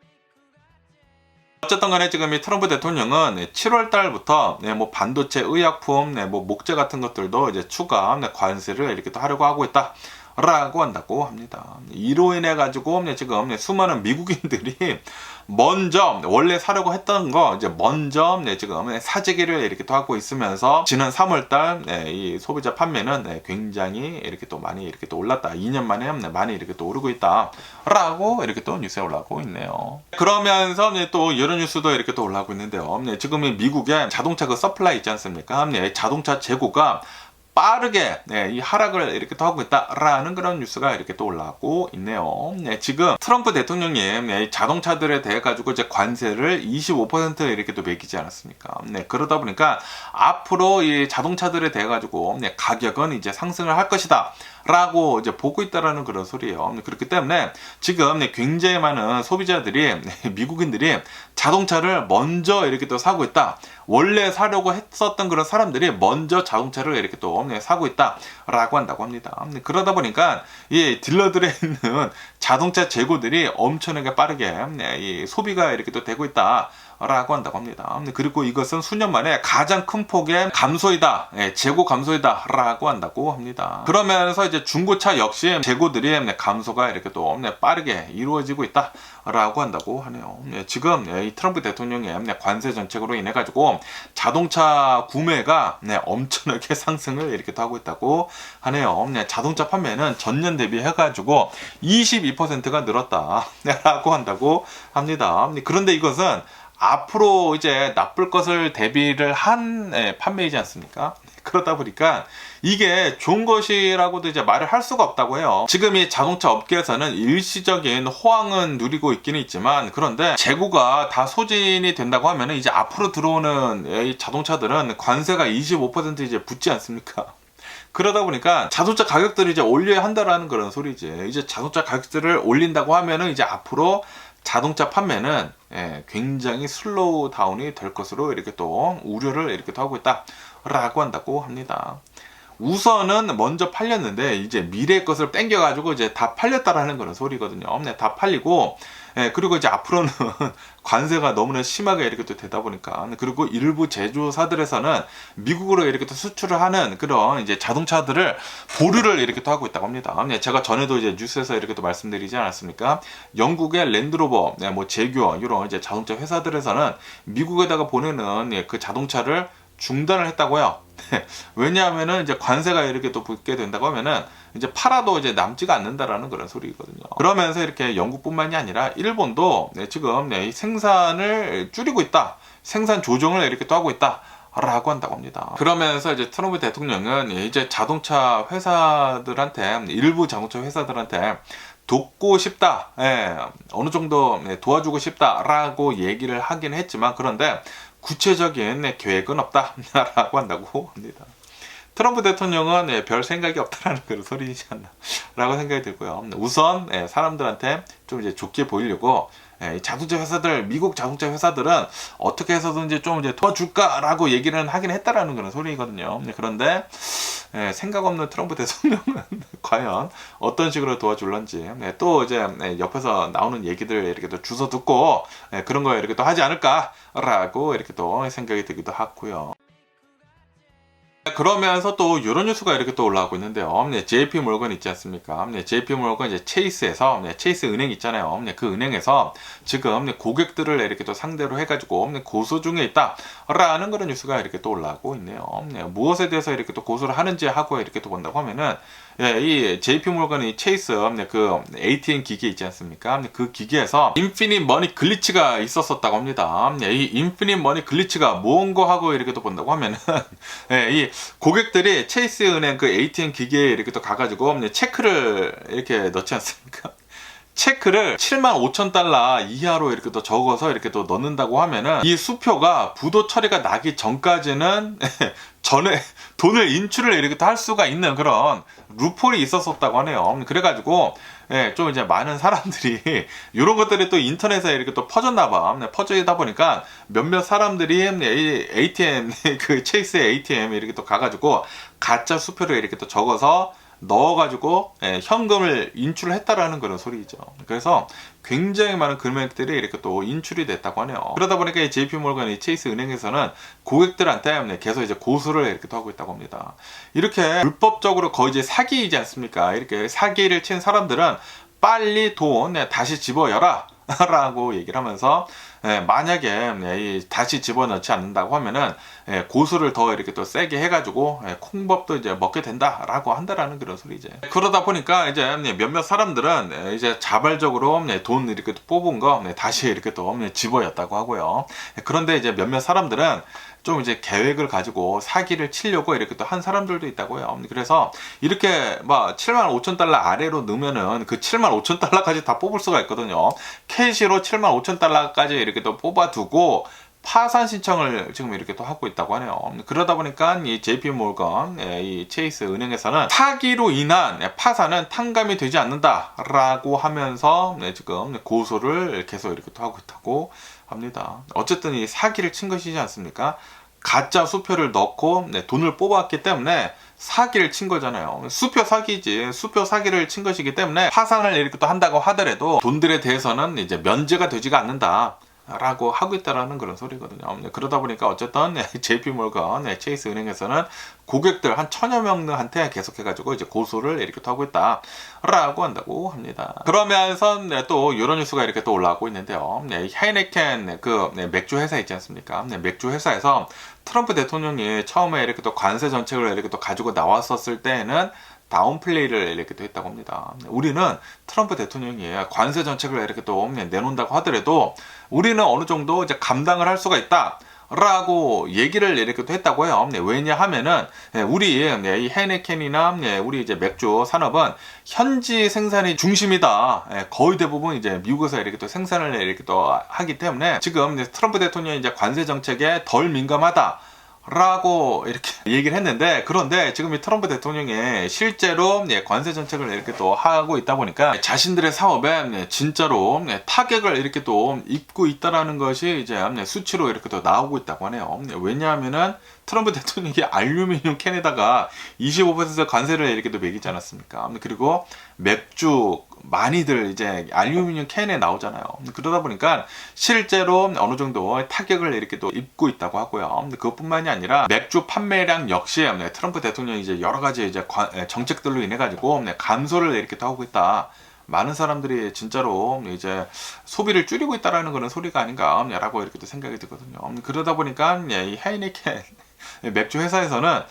어쨌든 간에 지금 이 트럼프 대통령은 7월 달부터 뭐 반도체, 의약품, 뭐 목재 같은 것들도 이제 추가 관세를 이렇게 또 하려고 하고 있다 라고 한다고 합니다. 이로 인해 가지고 지금 수많은 미국인들이 먼저 원래 사려고 했던 거 이제 먼저 지금 사재기를 이렇게 또 하고 있으면서 지난 3월달 이 소비자 판매는 굉장히 이렇게 또 많이 이렇게 또 올랐다. 2년 만에 많이 이렇게 또 오르고 있다라고 이렇게 또 뉴스에 올라오고 있네요. 그러면서 또 이런 뉴스도 이렇게 또 올라오고 있는데요. 지금 이 미국의 자동차 그 서플라이 있지 않습니까? 자동차 재고가 빠르게 이 하락을 이렇게 또 하고 있다라는 그런 뉴스가 이렇게 또 올라오고 있네요. 지금 트럼프 대통령이 자동차들에 대해 가지고 이제 관세를 25% 이렇게 또 매기지 않았습니까? 그러다 보니까 앞으로 이 자동차들에 대해 가지고 가격은 이제 상승을 할 것이다 라고 이제 보고 있다라는 그런 소리예요. 그렇기 때문에 지금 굉장히 많은 소비자들이 미국인들이 자동차를 먼저 이렇게 또 사고 있다. 원래 사려고 했었던 그런 사람들이 먼저 자동차를 이렇게 또 사고 있다라고 한다고 합니다. 그러다 보니까 이 딜러들에 있는 자동차 재고들이 엄청나게 빠르게 이 소비가 이렇게 또 되고 있다. 라고 한다고 합니다. 그리고 이것은 수년 만에 가장 큰 폭의 감소이다, 재고 감소이다 라고 한다고 합니다. 그러면서 이제 중고차 역시 재고들이 감소가 이렇게 또 빠르게 이루어지고 있다 라고 한다고 하네요. 지금 이 트럼프 대통령의 관세 정책으로 인해 가지고 자동차 구매가 엄청나게 상승을 이렇게 하고 있다고 하네요. 자동차 판매는 전년 대비해 가지고 22%가 늘었다 라고 한다고 합니다. 그런데 이것은 앞으로 이제 나쁠 것을 대비를 한 판매이지 않습니까? 그러다 보니까 이게 좋은 것이라고도 이제 말을 할 수가 없다고 해요. 지금 이 자동차 업계에서는 일시적인 호황은 누리고 있기는 있지만, 그런데 재고가 다 소진이 된다고 하면 이제 앞으로 들어오는 이 자동차들은 관세가 25% 이제 붙지 않습니까? 그러다 보니까 자동차 가격들을 이제 올려야 한다라는 그런 소리지. 이제 자동차 가격들을 올린다고 하면은 이제 앞으로 자동차 판매는 굉장히 슬로우 다운이 될 것으로 이렇게 또 우려를 이렇게 또 하고 있다라고 한다고 합니다. 우선은 먼저 팔렸는데 이제 미래의 것을 땡겨가지고 이제 다 팔렸다라는 그런 소리거든요. 다 팔리고, 그리고 이제 앞으로는 관세가 너무나 심하게 이렇게 또 되다 보니까, 그리고 일부 제조사들에서는 미국으로 이렇게 또 수출을 하는 그런 이제 자동차들을 보류를 이렇게 또 하고 있다고 합니다. 제가 전에도 이제 뉴스에서 이렇게 또 말씀드리지 않았습니까? 영국의 랜드로버, 뭐 제규어 이런 이제 자동차 회사들에서는 미국에다가 보내는 그 자동차를 중단을 했다고요. 왜냐하면은 이제 관세가 이렇게 또 붙게 된다고 하면은 이제 팔아도 이제 남지가 않는다라는 그런 소리거든요. 그러면서 이렇게 영국뿐만이 아니라 일본도 지금 생산을 줄이고 있다. 생산 조정을 이렇게 또 하고 있다. 라고 한다고 합니다. 그러면서 이제 트럼프 대통령은 이제 자동차 회사들한테, 일부 자동차 회사들한테 돕고 싶다, 어느 정도 도와주고 싶다라고 얘기를 하긴 했지만, 그런데 구체적인 계획은 없다라고 한다고 합니다. 트럼프 대통령은 별 생각이 없다라는 그런 소리이지 않나 라고 생각이 들고요. 우선 사람들한테 좀 이제 좋게 보이려고 자동차 회사들, 미국 자동차 회사들은 어떻게 해서든지 좀 이제 도와줄까라고 얘기를 하긴 했다라는 그런 소리거든요. 그런데 생각 없는 트럼프 대통령은 과연 어떤 식으로 도와줄런지, 또 이제 옆에서 나오는 얘기들 이렇게 또 주워 듣고 그런 거 이렇게 또 하지 않을까라고 이렇게 또 생각이 들기도 하고요. 그러면서 또 이런 뉴스가 이렇게 또 올라오고 있는데요. JP 몰건 있지 않습니까? JP 몰건 이제 체이스에서, 체이스 은행 있잖아요. 그 은행에서 지금 고객들을 이렇게 또 상대로 해가지고 고소 중에 있다라는 그런 뉴스가 이렇게 또 올라오고 있네요. 무엇에 대해서 이렇게 또 고소를 하는지 하고 이렇게 또 본다고 하면은, 이 JP 몰건이 체이스 그 ATM 기계 있지 않습니까? 그 기계에서 인피니트 머니 글리치가 있었었다고 합니다. 이 인피니트 머니 글리치가 뭔고 하고 이렇게 또 본다고 하면은, 이 고객들이 체이스 은행 그 ATM 기계에 이렇게 또 가가지고 체크를 이렇게 넣지 않습니까? 체크를 75,000달러 이하로 이렇게 또 적어서 이렇게 또 넣는다고 하면은 이 수표가 부도 처리가 나기 전까지는 전에 돈을 인출을 이렇게 또 할 수가 있는 그런 루폴이 있었었다고 하네요. 그래가지고 좀 이제 많은 사람들이 이런 것들이 또 인터넷에 이렇게 또 퍼졌나봐. 퍼져다 보니까 몇몇 사람들이 ATM 그 체이스의 ATM에 이렇게 또 가가지고 가짜 수표를 이렇게 또 적어서 넣어가지고 현금을 인출을 했다라는 그런 소리죠. 그래서 굉장히 많은 금액들이 이렇게 또 인출이 됐다고 하네요. 그러다 보니까 이 JP몰건 이 체이스 은행에서는 고객들한테 계속 이제 고소를 이렇게 또 하고 있다고 합니다. 이렇게 불법적으로 거의 이제 사기이지 않습니까? 이렇게 사기를 친 사람들은 빨리 돈 다시 집어여라 라고 얘기를 하면서, 만약에 다시 집어넣지 않는다고 하면은 고수를 더 이렇게 또 세게 해가지고 콩밥도 이제 먹게 된다라고 한다라는 그런 소리죠. 그러다 보니까 이제 몇몇 사람들은 이제 자발적으로 돈 이렇게 또 뽑은 거 다시 이렇게 또 집어였다고 하고요. 그런데 이제 몇몇 사람들은 좀 이제 계획을 가지고 사기를 치려고 이렇게 또 한 사람들도 있다고요. 그래서 이렇게 막 75,000달러 아래로 넣으면은 그 75,000달러까지 다 뽑을 수가 있거든요. 캐시로 75,000달러까지 이렇게 또 뽑아두고 파산 신청을 지금 이렇게 또 하고 있다고 하네요. 그러다 보니까 이 JP 몰건, 이 체이스 은행에서는 사기로 인한 파산은 탕감이 되지 않는다라고 하면서 지금 고소를 계속 이렇게 또 하고 있다고 합니다. 어쨌든 이 사기를 친 것이지 않습니까? 가짜 수표를 넣고 돈을 뽑았기 때문에 사기를 친 거잖아요. 수표 사기지. 수표 사기를 친 것이기 때문에 파산을 이렇게 또 한다고 하더라도 돈들에 대해서는 이제 면제가 되지가 않는다 라고 하고 있다라는 그런 소리거든요. 그러다 보니까 어쨌든 JP몰건, 체이스 은행에서는 고객들 한 1000여 명한테 계속해가지고 이제 고소를 이렇게 또 하고 있다라고 한다고 합니다. 그러면서 또 이런 뉴스가 이렇게 또 올라오고 있는데요. 하이네켄 맥주 회사 있지 않습니까? 맥주 회사에서 트럼프 대통령이 처음에 이렇게 또 관세 정책을 이렇게 또 가지고 나왔었을 때에는 다운플레이를 이렇게 또 했다고 합니다. 우리는 트럼프 대통령이 관세 정책을 이렇게 또 내놓는다고 하더라도 우리는 어느 정도 이제 감당을 할 수가 있다. 라고 얘기를 이렇게 또 했다고 해요. 왜냐하면은 우리 이 헤네켄이나 우리 이제 맥주 산업은 현지 생산이 중심이다. 거의 대부분 이제 미국에서 이렇게 또 생산을 이렇게 또 하기 때문에 지금 트럼프 대통령이 이제 관세 정책에 덜 민감하다. 라고 이렇게 얘기를 했는데, 그런데 지금 이 트럼프 대통령이 실제로 관세 정책을 이렇게 또 하고 있다 보니까 자신들의 사업에 진짜로 타격을 이렇게 또 입고 있다라는 것이 이제 수치로 이렇게 또 나오고 있다고 하네요. 왜냐하면은 트럼프 대통령이 알루미늄 캔에다가 25% 관세를 이렇게 또 매기지 않았습니까? 그리고 맥주 많이들 이제 알루미늄 캔에 나오잖아요. 그러다 보니까 실제로 어느 정도 타격을 이렇게 또 입고 있다고 하고요. 그것뿐만이 아니라 맥주 판매량 역시 트럼프 대통령이 이제 여러 가지 이제 정책들로 인해 가지고 감소를 이렇게 또 하고 있다. 많은 사람들이 진짜로 이제 소비를 줄이고 있다라는 그런 소리가 아닌가라고 이렇게 또 생각이 들거든요. 그러다 보니까 이 하이네켄 맥주 회사에서는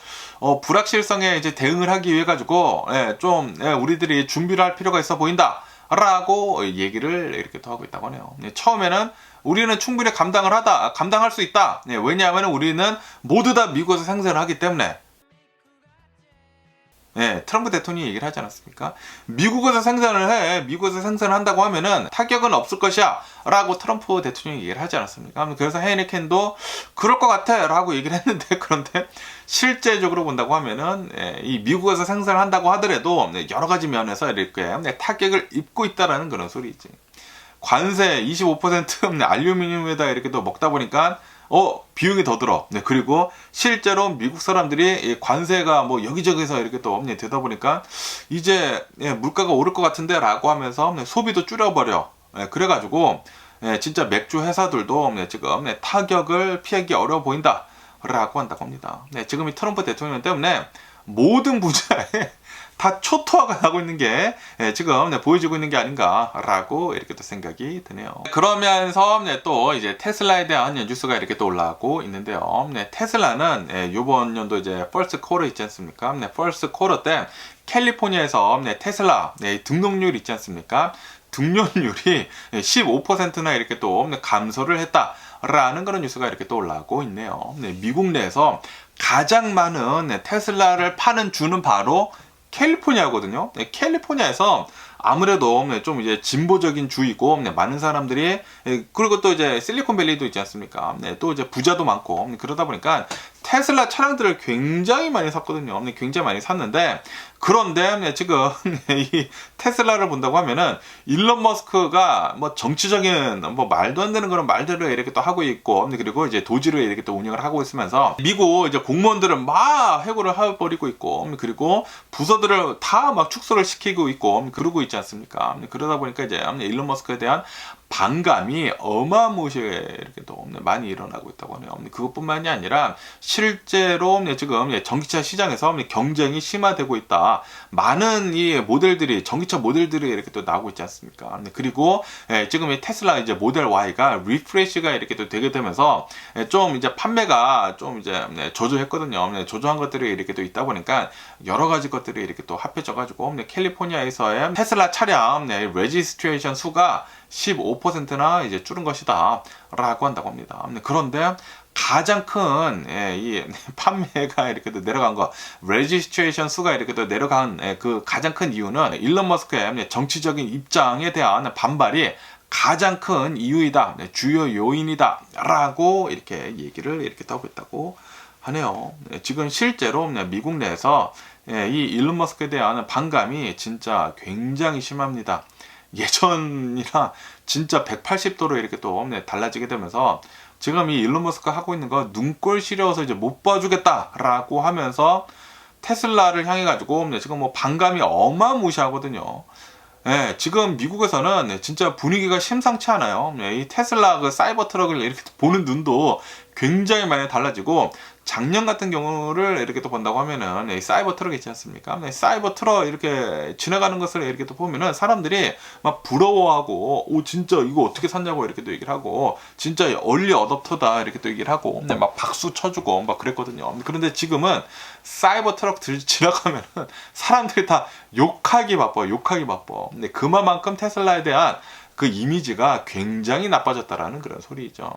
불확실성에 이제 대응을 하기 위해 가지고 좀 우리들이 준비를 할 필요가 있어 보인다 라고 얘기를 이렇게 또 하고 있다고 하네요. 처음에는 우리는 충분히 감당할 수 있다. 왜냐하면 우리는 모두 다 미국에서 생산을 하기 때문에. 트럼프 대통령이 얘기를 하지 않았습니까? 미국에서 생산을 해. 미국에서 생산을 한다고 하면은 타격은 없을 것이야. 라고 트럼프 대통령이 얘기를 하지 않았습니까? 그래서 헤이네켄도 그럴 것 같아. 라고 얘기를 했는데, 그런데 실제적으로 본다고 하면은, 이 미국에서 생산을 한다고 하더라도 여러 가지 면에서 이렇게 타격을 입고 있다라는 그런 소리지. 관세 25% 알루미늄에다 이렇게 또 먹다 보니까 비용이 더 들어. 그리고 실제로 미국 사람들이 관세가 뭐 여기저기서 이렇게 또 되다 보니까 이제 물가가 오를 것 같은데 라고 하면서 소비도 줄여버려. 그래가지고 진짜 맥주 회사들도 지금 타격을 피하기 어려워 보인다 라고 한다고 합니다. 지금 이 트럼프 대통령 때문에 모든 분야에 다 초토화가 나고 있는 게 지금 보여지고 있는 게 아닌가라고 이렇게 또 생각이 드네요. 그러면서 또 이제 테슬라에 대한 뉴스가 이렇게 또 올라오고 있는데요. 테슬라는 이번 연도 이제 퍼스트 쿼터 있지 않습니까? 퍼스트 쿼터 때 캘리포니아에서 테슬라 등록률 있지 않습니까? 등록률이 15%나 이렇게 또 감소를 했다라는 그런 뉴스가 이렇게 또 올라오고 있네요. 미국 내에서 가장 많은 테슬라를 파는 주는 바로 캘리포니아거든요. 캘리포니아에서 아무래도 좀 이제 진보적인 주이고 많은 사람들이, 그리고 또 이제 실리콘밸리도 있지 않습니까? 또 이제 부자도 많고 그러다 보니까 테슬라 차량들을 굉장히 많이 샀거든요. 굉장히 많이 샀는데, 그런데 지금 이 테슬라를 본다고 하면은 일론 머스크가 뭐 정치적인 뭐 말도 안 되는 그런 말들을 이렇게 또 하고 있고, 그리고 이제 도지를 이렇게 또 운영을 하고 있으면서 미국 이제 공무원들을 막 해고를 해버리고 있고, 그리고 부서들을 다 막 축소를 시키고 있고 그러고 있지 않습니까? 그러다 보니까 이제 일론 머스크에 대한 반감이 어마무시하게 이렇게 또 많이 일어나고 있다고 하네요. 그것뿐만이 아니라 실제로 지금 전기차 시장에서 경쟁이 심화되고 있다. 많은 이 모델들이, 전기차 모델들이 이렇게 또 나오고 있지 않습니까? 그리고 지금 이 테슬라 이제 모델 Y가 리프레시가 이렇게 또 되게 되면서 좀 이제 판매가 좀 이제 저조했거든요. 저조한 것들이 이렇게 또 있다 보니까 여러 가지 것들이 이렇게 또 합해져가지고 캘리포니아에서의 테슬라 차량 레지스트레이션 수가 15%나 이제 줄은 것이다 라고 한다고 합니다. 그런데 가장 큰 이 판매가 이렇게 또 내려간 거, 레지스트레이션 수가 이렇게 또 내려간 그 가장 큰 이유는 일론 머스크의 정치적인 입장에 대한 반발이 가장 큰 이유이다, 주요 요인이다라고 이렇게 얘기를 이렇게 하고 있다고 하네요. 지금 실제로 미국 내에서 이 일론 머스크에 대한 반감이 진짜 굉장히 심합니다. 예전이랑 진짜 180도로 이렇게 또 달라지게 되면서 지금 이 일론 머스크가 하고 있는 거 눈꼴 시려워서 이제 못 봐주겠다라고 하면서 테슬라를 향해 가지고 지금 뭐 반감이 어마무시하거든요. 예, 지금 미국에서는 진짜 분위기가 심상치 않아요. 이 테슬라 그 사이버 트럭을 이렇게 보는 눈도 굉장히 많이 달라지고, 작년 같은 경우를 이렇게 또 본다고 하면은 이 사이버 트럭 있지 않습니까? 사이버 트럭 이렇게 지나가는 것을 이렇게 또 보면은 사람들이 막 부러워하고, 오 진짜 이거 어떻게 샀냐고 이렇게 또 얘기를 하고, 진짜 얼리 어댑터다 이렇게 또 얘기를 하고, 막 박수 쳐주고 막 그랬거든요. 그런데 지금은 사이버 트럭 지나가면은 사람들이 다 욕하기 바빠. 근데 그만큼 테슬라에 대한 그 이미지가 굉장히 나빠졌다라는 그런 소리죠.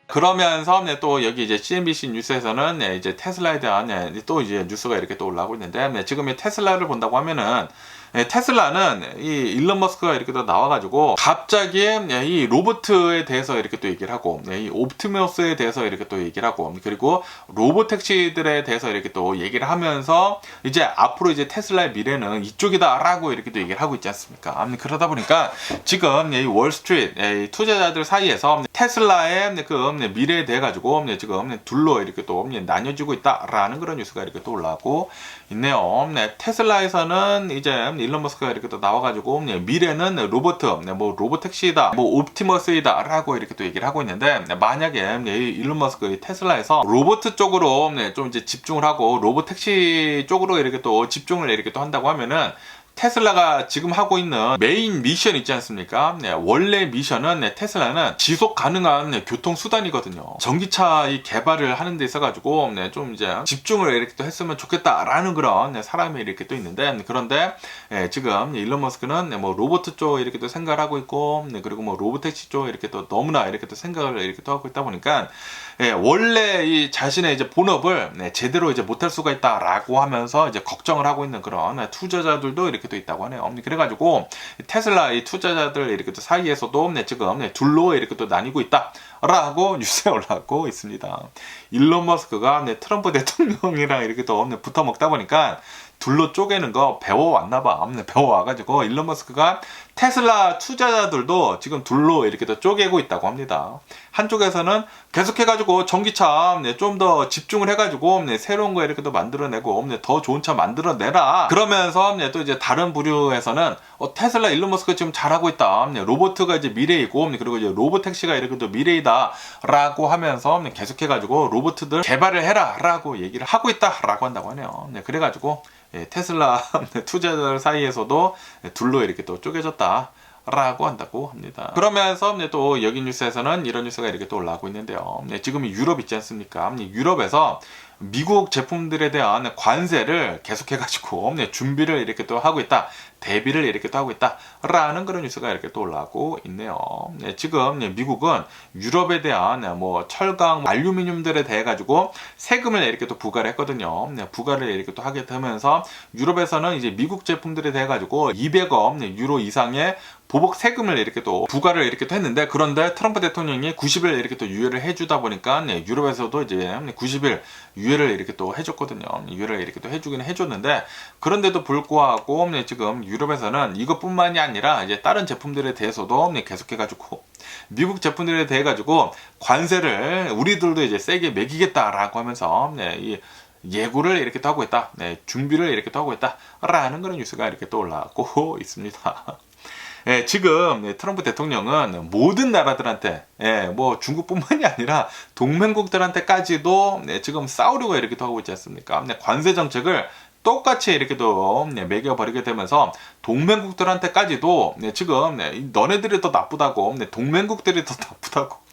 그러면서 또 여기 이제 CNBC 뉴스에서는 이제 테슬라에 대한 또 이제 뉴스가 이렇게 또 올라오고 있는데, 지금 이 테슬라를 본다고 하면은 테슬라는 이 일론 머스크가 이렇게 또 나와가지고 갑자기 이 로봇에 대해서 이렇게 또 얘기를 하고, 이 옵티머스에 대해서 이렇게 또 얘기를 하고, 그리고 로봇 택시들에 대해서 이렇게 또 얘기를 하면서 이제 앞으로 이제 테슬라의 미래는 이쪽이다라고 이렇게 또 얘기를 하고 있지 않습니까? 그러다 보니까 지금 이 월스트리트 투자자들 사이에서 테슬라의 그 미래에 대해 가지고 지금 둘로 이렇게 또 나뉘어지고 있다라는 그런 뉴스가 이렇게 또 올라오고 있네요. 테슬라에서는 이제 일론 머스크가 이렇게 또 나와가지고 미래는 로봇, 뭐 로봇 택시다, 뭐 옵티머스이다라고 이렇게 또 얘기를 하고 있는데, 만약에 일론 머스크 테슬라에서 로봇 쪽으로 좀 이제 집중을 하고 로봇 택시 쪽으로 이렇게 또 집중을 이렇게 또 한다고 하면은, 테슬라가 지금 하고 있는 메인 미션 있지 않습니까? 원래 미션은 테슬라는 지속 가능한 교통수단이거든요. 전기차 이 개발을 하는 데 있어가지고 좀 이제 집중을 이렇게 또 했으면 좋겠다라는 그런 사람이 이렇게 또 있는데, 그런데 지금 일론 머스크는 뭐 로봇 쪽 이렇게 또 생각을 하고 있고, 그리고 뭐 로봇택시 쪽 이렇게 또 너무나 이렇게 또 생각을 이렇게 또 하고 있다 보니까, 원래 이 자신의 이제 본업을 제대로 이제 못할 수가 있다라고 하면서 이제 걱정을 하고 있는 그런 투자자들도 이렇게 또 있다고 하네요. 그래가지고 테슬라 이 투자자들 이렇게 또 사이에서도 지금 둘로 이렇게 또 나뉘고 있다라고 뉴스에 올라오고 있습니다. 일론 머스크가 트럼프 대통령이랑 이렇게 또 붙어 먹다 보니까 둘로 쪼개는 거 배워왔나봐. 배워와가지고 일론 머스크가 테슬라 투자자들도 지금 둘로 이렇게 또 쪼개고 있다고 합니다. 한쪽에서는 계속해가지고 전기차 좀 더 집중을 해가지고 새로운 거 이렇게 또 만들어내고 더 좋은 차 만들어내라. 그러면서 또 이제 다른 부류에서는 테슬라 일론 머스크 지금 잘하고 있다. 로봇가 이제 미래이고, 그리고 이제 로봇 택시가 이렇게 또 미래이다라고 하면서 계속해가지고 로봇들 개발을 해라라고 얘기를 하고 있다라고 한다고 하네요. 그래가지고 테슬라 투자자들 사이에서도 둘로 이렇게 또 쪼개졌다 라고 한다고 합니다. 그러면서 또 여기 뉴스에서는 이런 뉴스가 이렇게 또 올라오고 있는데요. 지금 유럽 있지 않습니까? 유럽에서 미국 제품들에 대한 관세를 계속해가지고 준비를 이렇게 또 하고 있다, 대비를 이렇게 또 하고 있다라는 그런 뉴스가 이렇게 또 올라오고 있네요. 지금 미국은 유럽에 대한 뭐 철강, 알루미늄들에 대해 가지고 세금을 이렇게 또 부과를 했거든요. 부과를 이렇게 또 하게 되면서 유럽에서는 이제 미국 제품들에 대해 가지고 200억 유로 이상의 보복 세금을 이렇게 또 부과를 이렇게 또 했는데, 그런데 트럼프 대통령이 90일 이렇게 또 유예를 해주다 보니까 유럽에서도 이제 90일 유예를 이렇게 또 해줬거든요. 유예를 이렇게 또 해주긴 해줬는데, 그런데도 불구하고 지금 유럽에서는 이것뿐만이 아니라 이제 다른 제품들에 대해서도 계속해가지고 미국 제품들에 대해 가지고 관세를 우리들도 이제 세게 매기겠다라고 하면서 이 예고를 이렇게 또 하고 있다, 준비를 이렇게 또 하고 있다라는 그런 뉴스가 이렇게 또 올라오고 있습니다. 지금 트럼프 대통령은 모든 나라들한테, 뭐 중국뿐만이 아니라 동맹국들한테까지도 지금 싸우려고 이렇게 또 하고 있지 않습니까? 관세 정책을 똑같이 이렇게 또 매겨버리게 되면서 동맹국들한테까지도 지금 너네들이 더 나쁘다고, 동맹국들이 더 나쁘다고,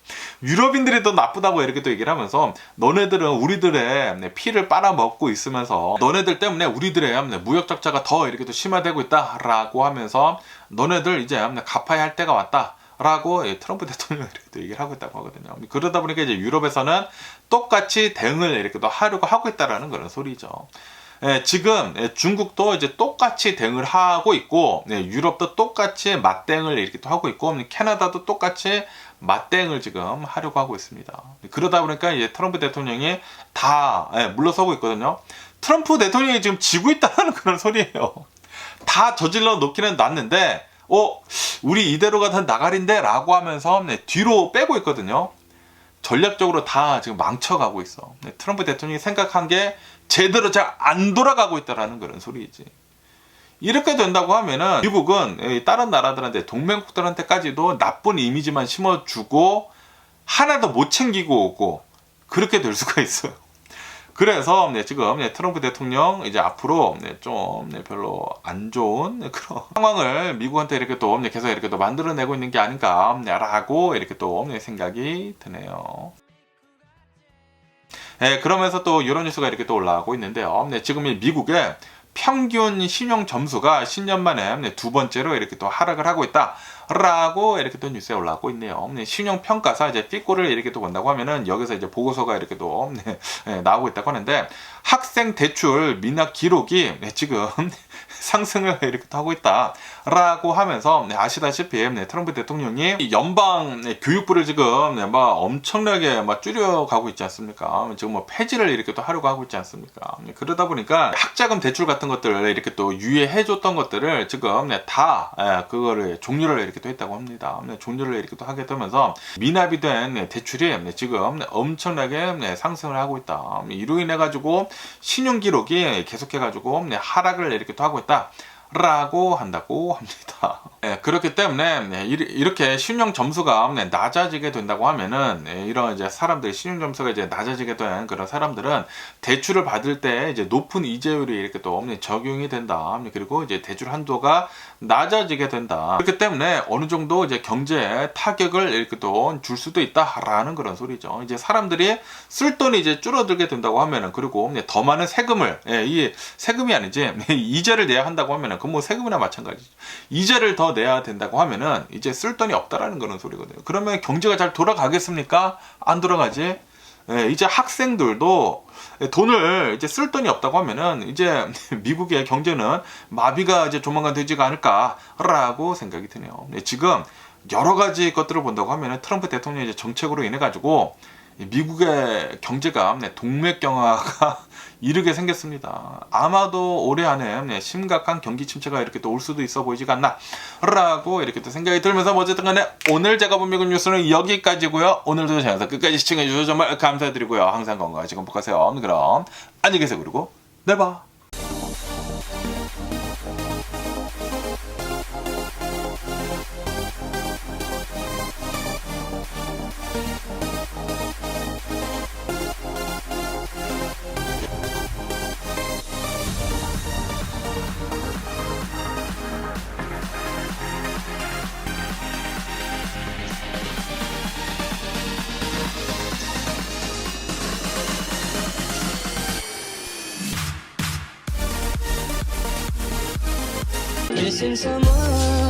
유럽인들이 더 나쁘다고 이렇게 또 얘기를 하면서, 너네들은 우리들의 피를 빨아먹고 있으면서 너네들 때문에 우리들의 무역 적자가 더 이렇게 또 심화되고 있다라고 하면서, 너네들 이제 갚아야 할 때가 왔다 라고 트럼프 대통령이 이렇게 또 얘기를 하고 있다고 하거든요. 그러다 보니까 이제 유럽에서는 똑같이 대응을 이렇게 또 하려고 하고 있다라는 그런 소리죠. 지금 중국도 이제 똑같이 대응을 하고 있고, 유럽도 똑같이 맞대응을 이렇게 또 하고 있고, 캐나다도 똑같이 맞대응을 지금 하려고 하고 있습니다. 그러다 보니까 이제 트럼프 대통령이 다 물러서고 있거든요. 트럼프 대통령이 지금 지고 있다는 그런 소리예요. 다 저질러 놓기는 놨는데, 우리 이대로 가던 나가린데 라고 하면서 뒤로 빼고 있거든요. 전략적으로 다 지금 망쳐가고 있어. 트럼프 대통령이 생각한 게 제대로 잘 안 돌아가고 있다라는 그런 소리이지. 이렇게 된다고 하면은 미국은 다른 나라들한테, 동맹국들한테까지도 나쁜 이미지만 심어주고 하나도 못 챙기고 오고 그렇게 될 수가 있어요. 그래서 지금 트럼프 대통령 이제 앞으로 좀 별로 안 좋은 그런 상황을 미국한테 이렇게 또 계속 이렇게 또 만들어내고 있는 게 아닌가라고 이렇게 또 생각이 드네요. 그러면서 또 이런 뉴스가 이렇게 또 올라오고 있는데요. 지금 이 미국의 평균 신용 점수가 10년 만에 두 번째로 이렇게 또 하락을 하고 있다. 라고 이렇게 또 뉴스에 올라오고 있네요. 신용 평가사 이제 피꼬를 이렇게 또 본다고 하면은 여기서 이제 보고서가 이렇게 또 나오고 있다고 하는데, 학생 대출 미납 기록이 지금 상승을 이렇게 또 하고 있다라고 하면서 아시다시피 트럼프 대통령이 연방 교육부를 지금 막 엄청나게 막 줄여가고 있지 않습니까? 지금 뭐 폐지를 이렇게 또 하려고 하고 있지 않습니까? 그러다 보니까 학자금 대출 같은 것들을 이렇게 또 유예해줬던 것들을 지금 다 그거를 종료를 이렇게 또 했다고 합니다. 종료를 이렇게 또 하게 되면서 미납이 된 대출이 지금 엄청나게 상승을 하고 있다. 이로 인해 가지고 신용 기록이 계속해 가지고 하락을 이렇게 또 하고 있다. 라고 한다고 합니다. 그렇기 때문에 이렇게 신용 점수가 낮아지게 된다고 하면은 이런 이제 사람들, 신용 점수가 이제 낮아지게 된 그런 사람들은 대출을 받을 때 이제 높은 이자율이 이렇게 또 적용이 된다. 그리고 이제 대출 한도가 낮아지게 된다. 그렇기 때문에 어느 정도 이제 경제에 타격을 이렇게 또 줄 수도 있다라는 그런 소리죠. 이제 사람들이 쓸 돈이 이제 줄어들게 된다고 하면은, 그리고 더 많은 세금을, 이 세금이 아니지 이자를 내야 한다고 하면은, 그 뭐 세금이나 마찬가지죠. 이자를 더 내야 된다고 하면은 이제 쓸 돈이 없다라는 그런 소리거든요. 그러면 경제가 잘 돌아가겠습니까? 안 돌아가지. 이제 학생들도 돈을 이제 쓸 돈이 없다고 하면은 이제 미국의 경제는 마비가 이제 조만간 되지가 않을까라고 생각이 드네요. 지금 여러 가지 것들을 본다고 하면은 트럼프 대통령의 이제 정책으로 인해 가지고 미국의 경제가 동맥경화가 이르게 생겼습니다. 아마도 올해 안에 심각한 경기 침체가 이렇게 또 올 수도 있어 보이지가 않나 라고 이렇게 또 생각이 들면서, 어쨌든 간에 오늘 제가 본 미국 뉴스는 여기까지고요. 오늘도 제 영상 끝까지 시청해 주셔서 정말 감사드리고요. 항상 건강하시고 행복하세요. 그럼 안녕히 계세요. 그리고 내일 봐. Missing someone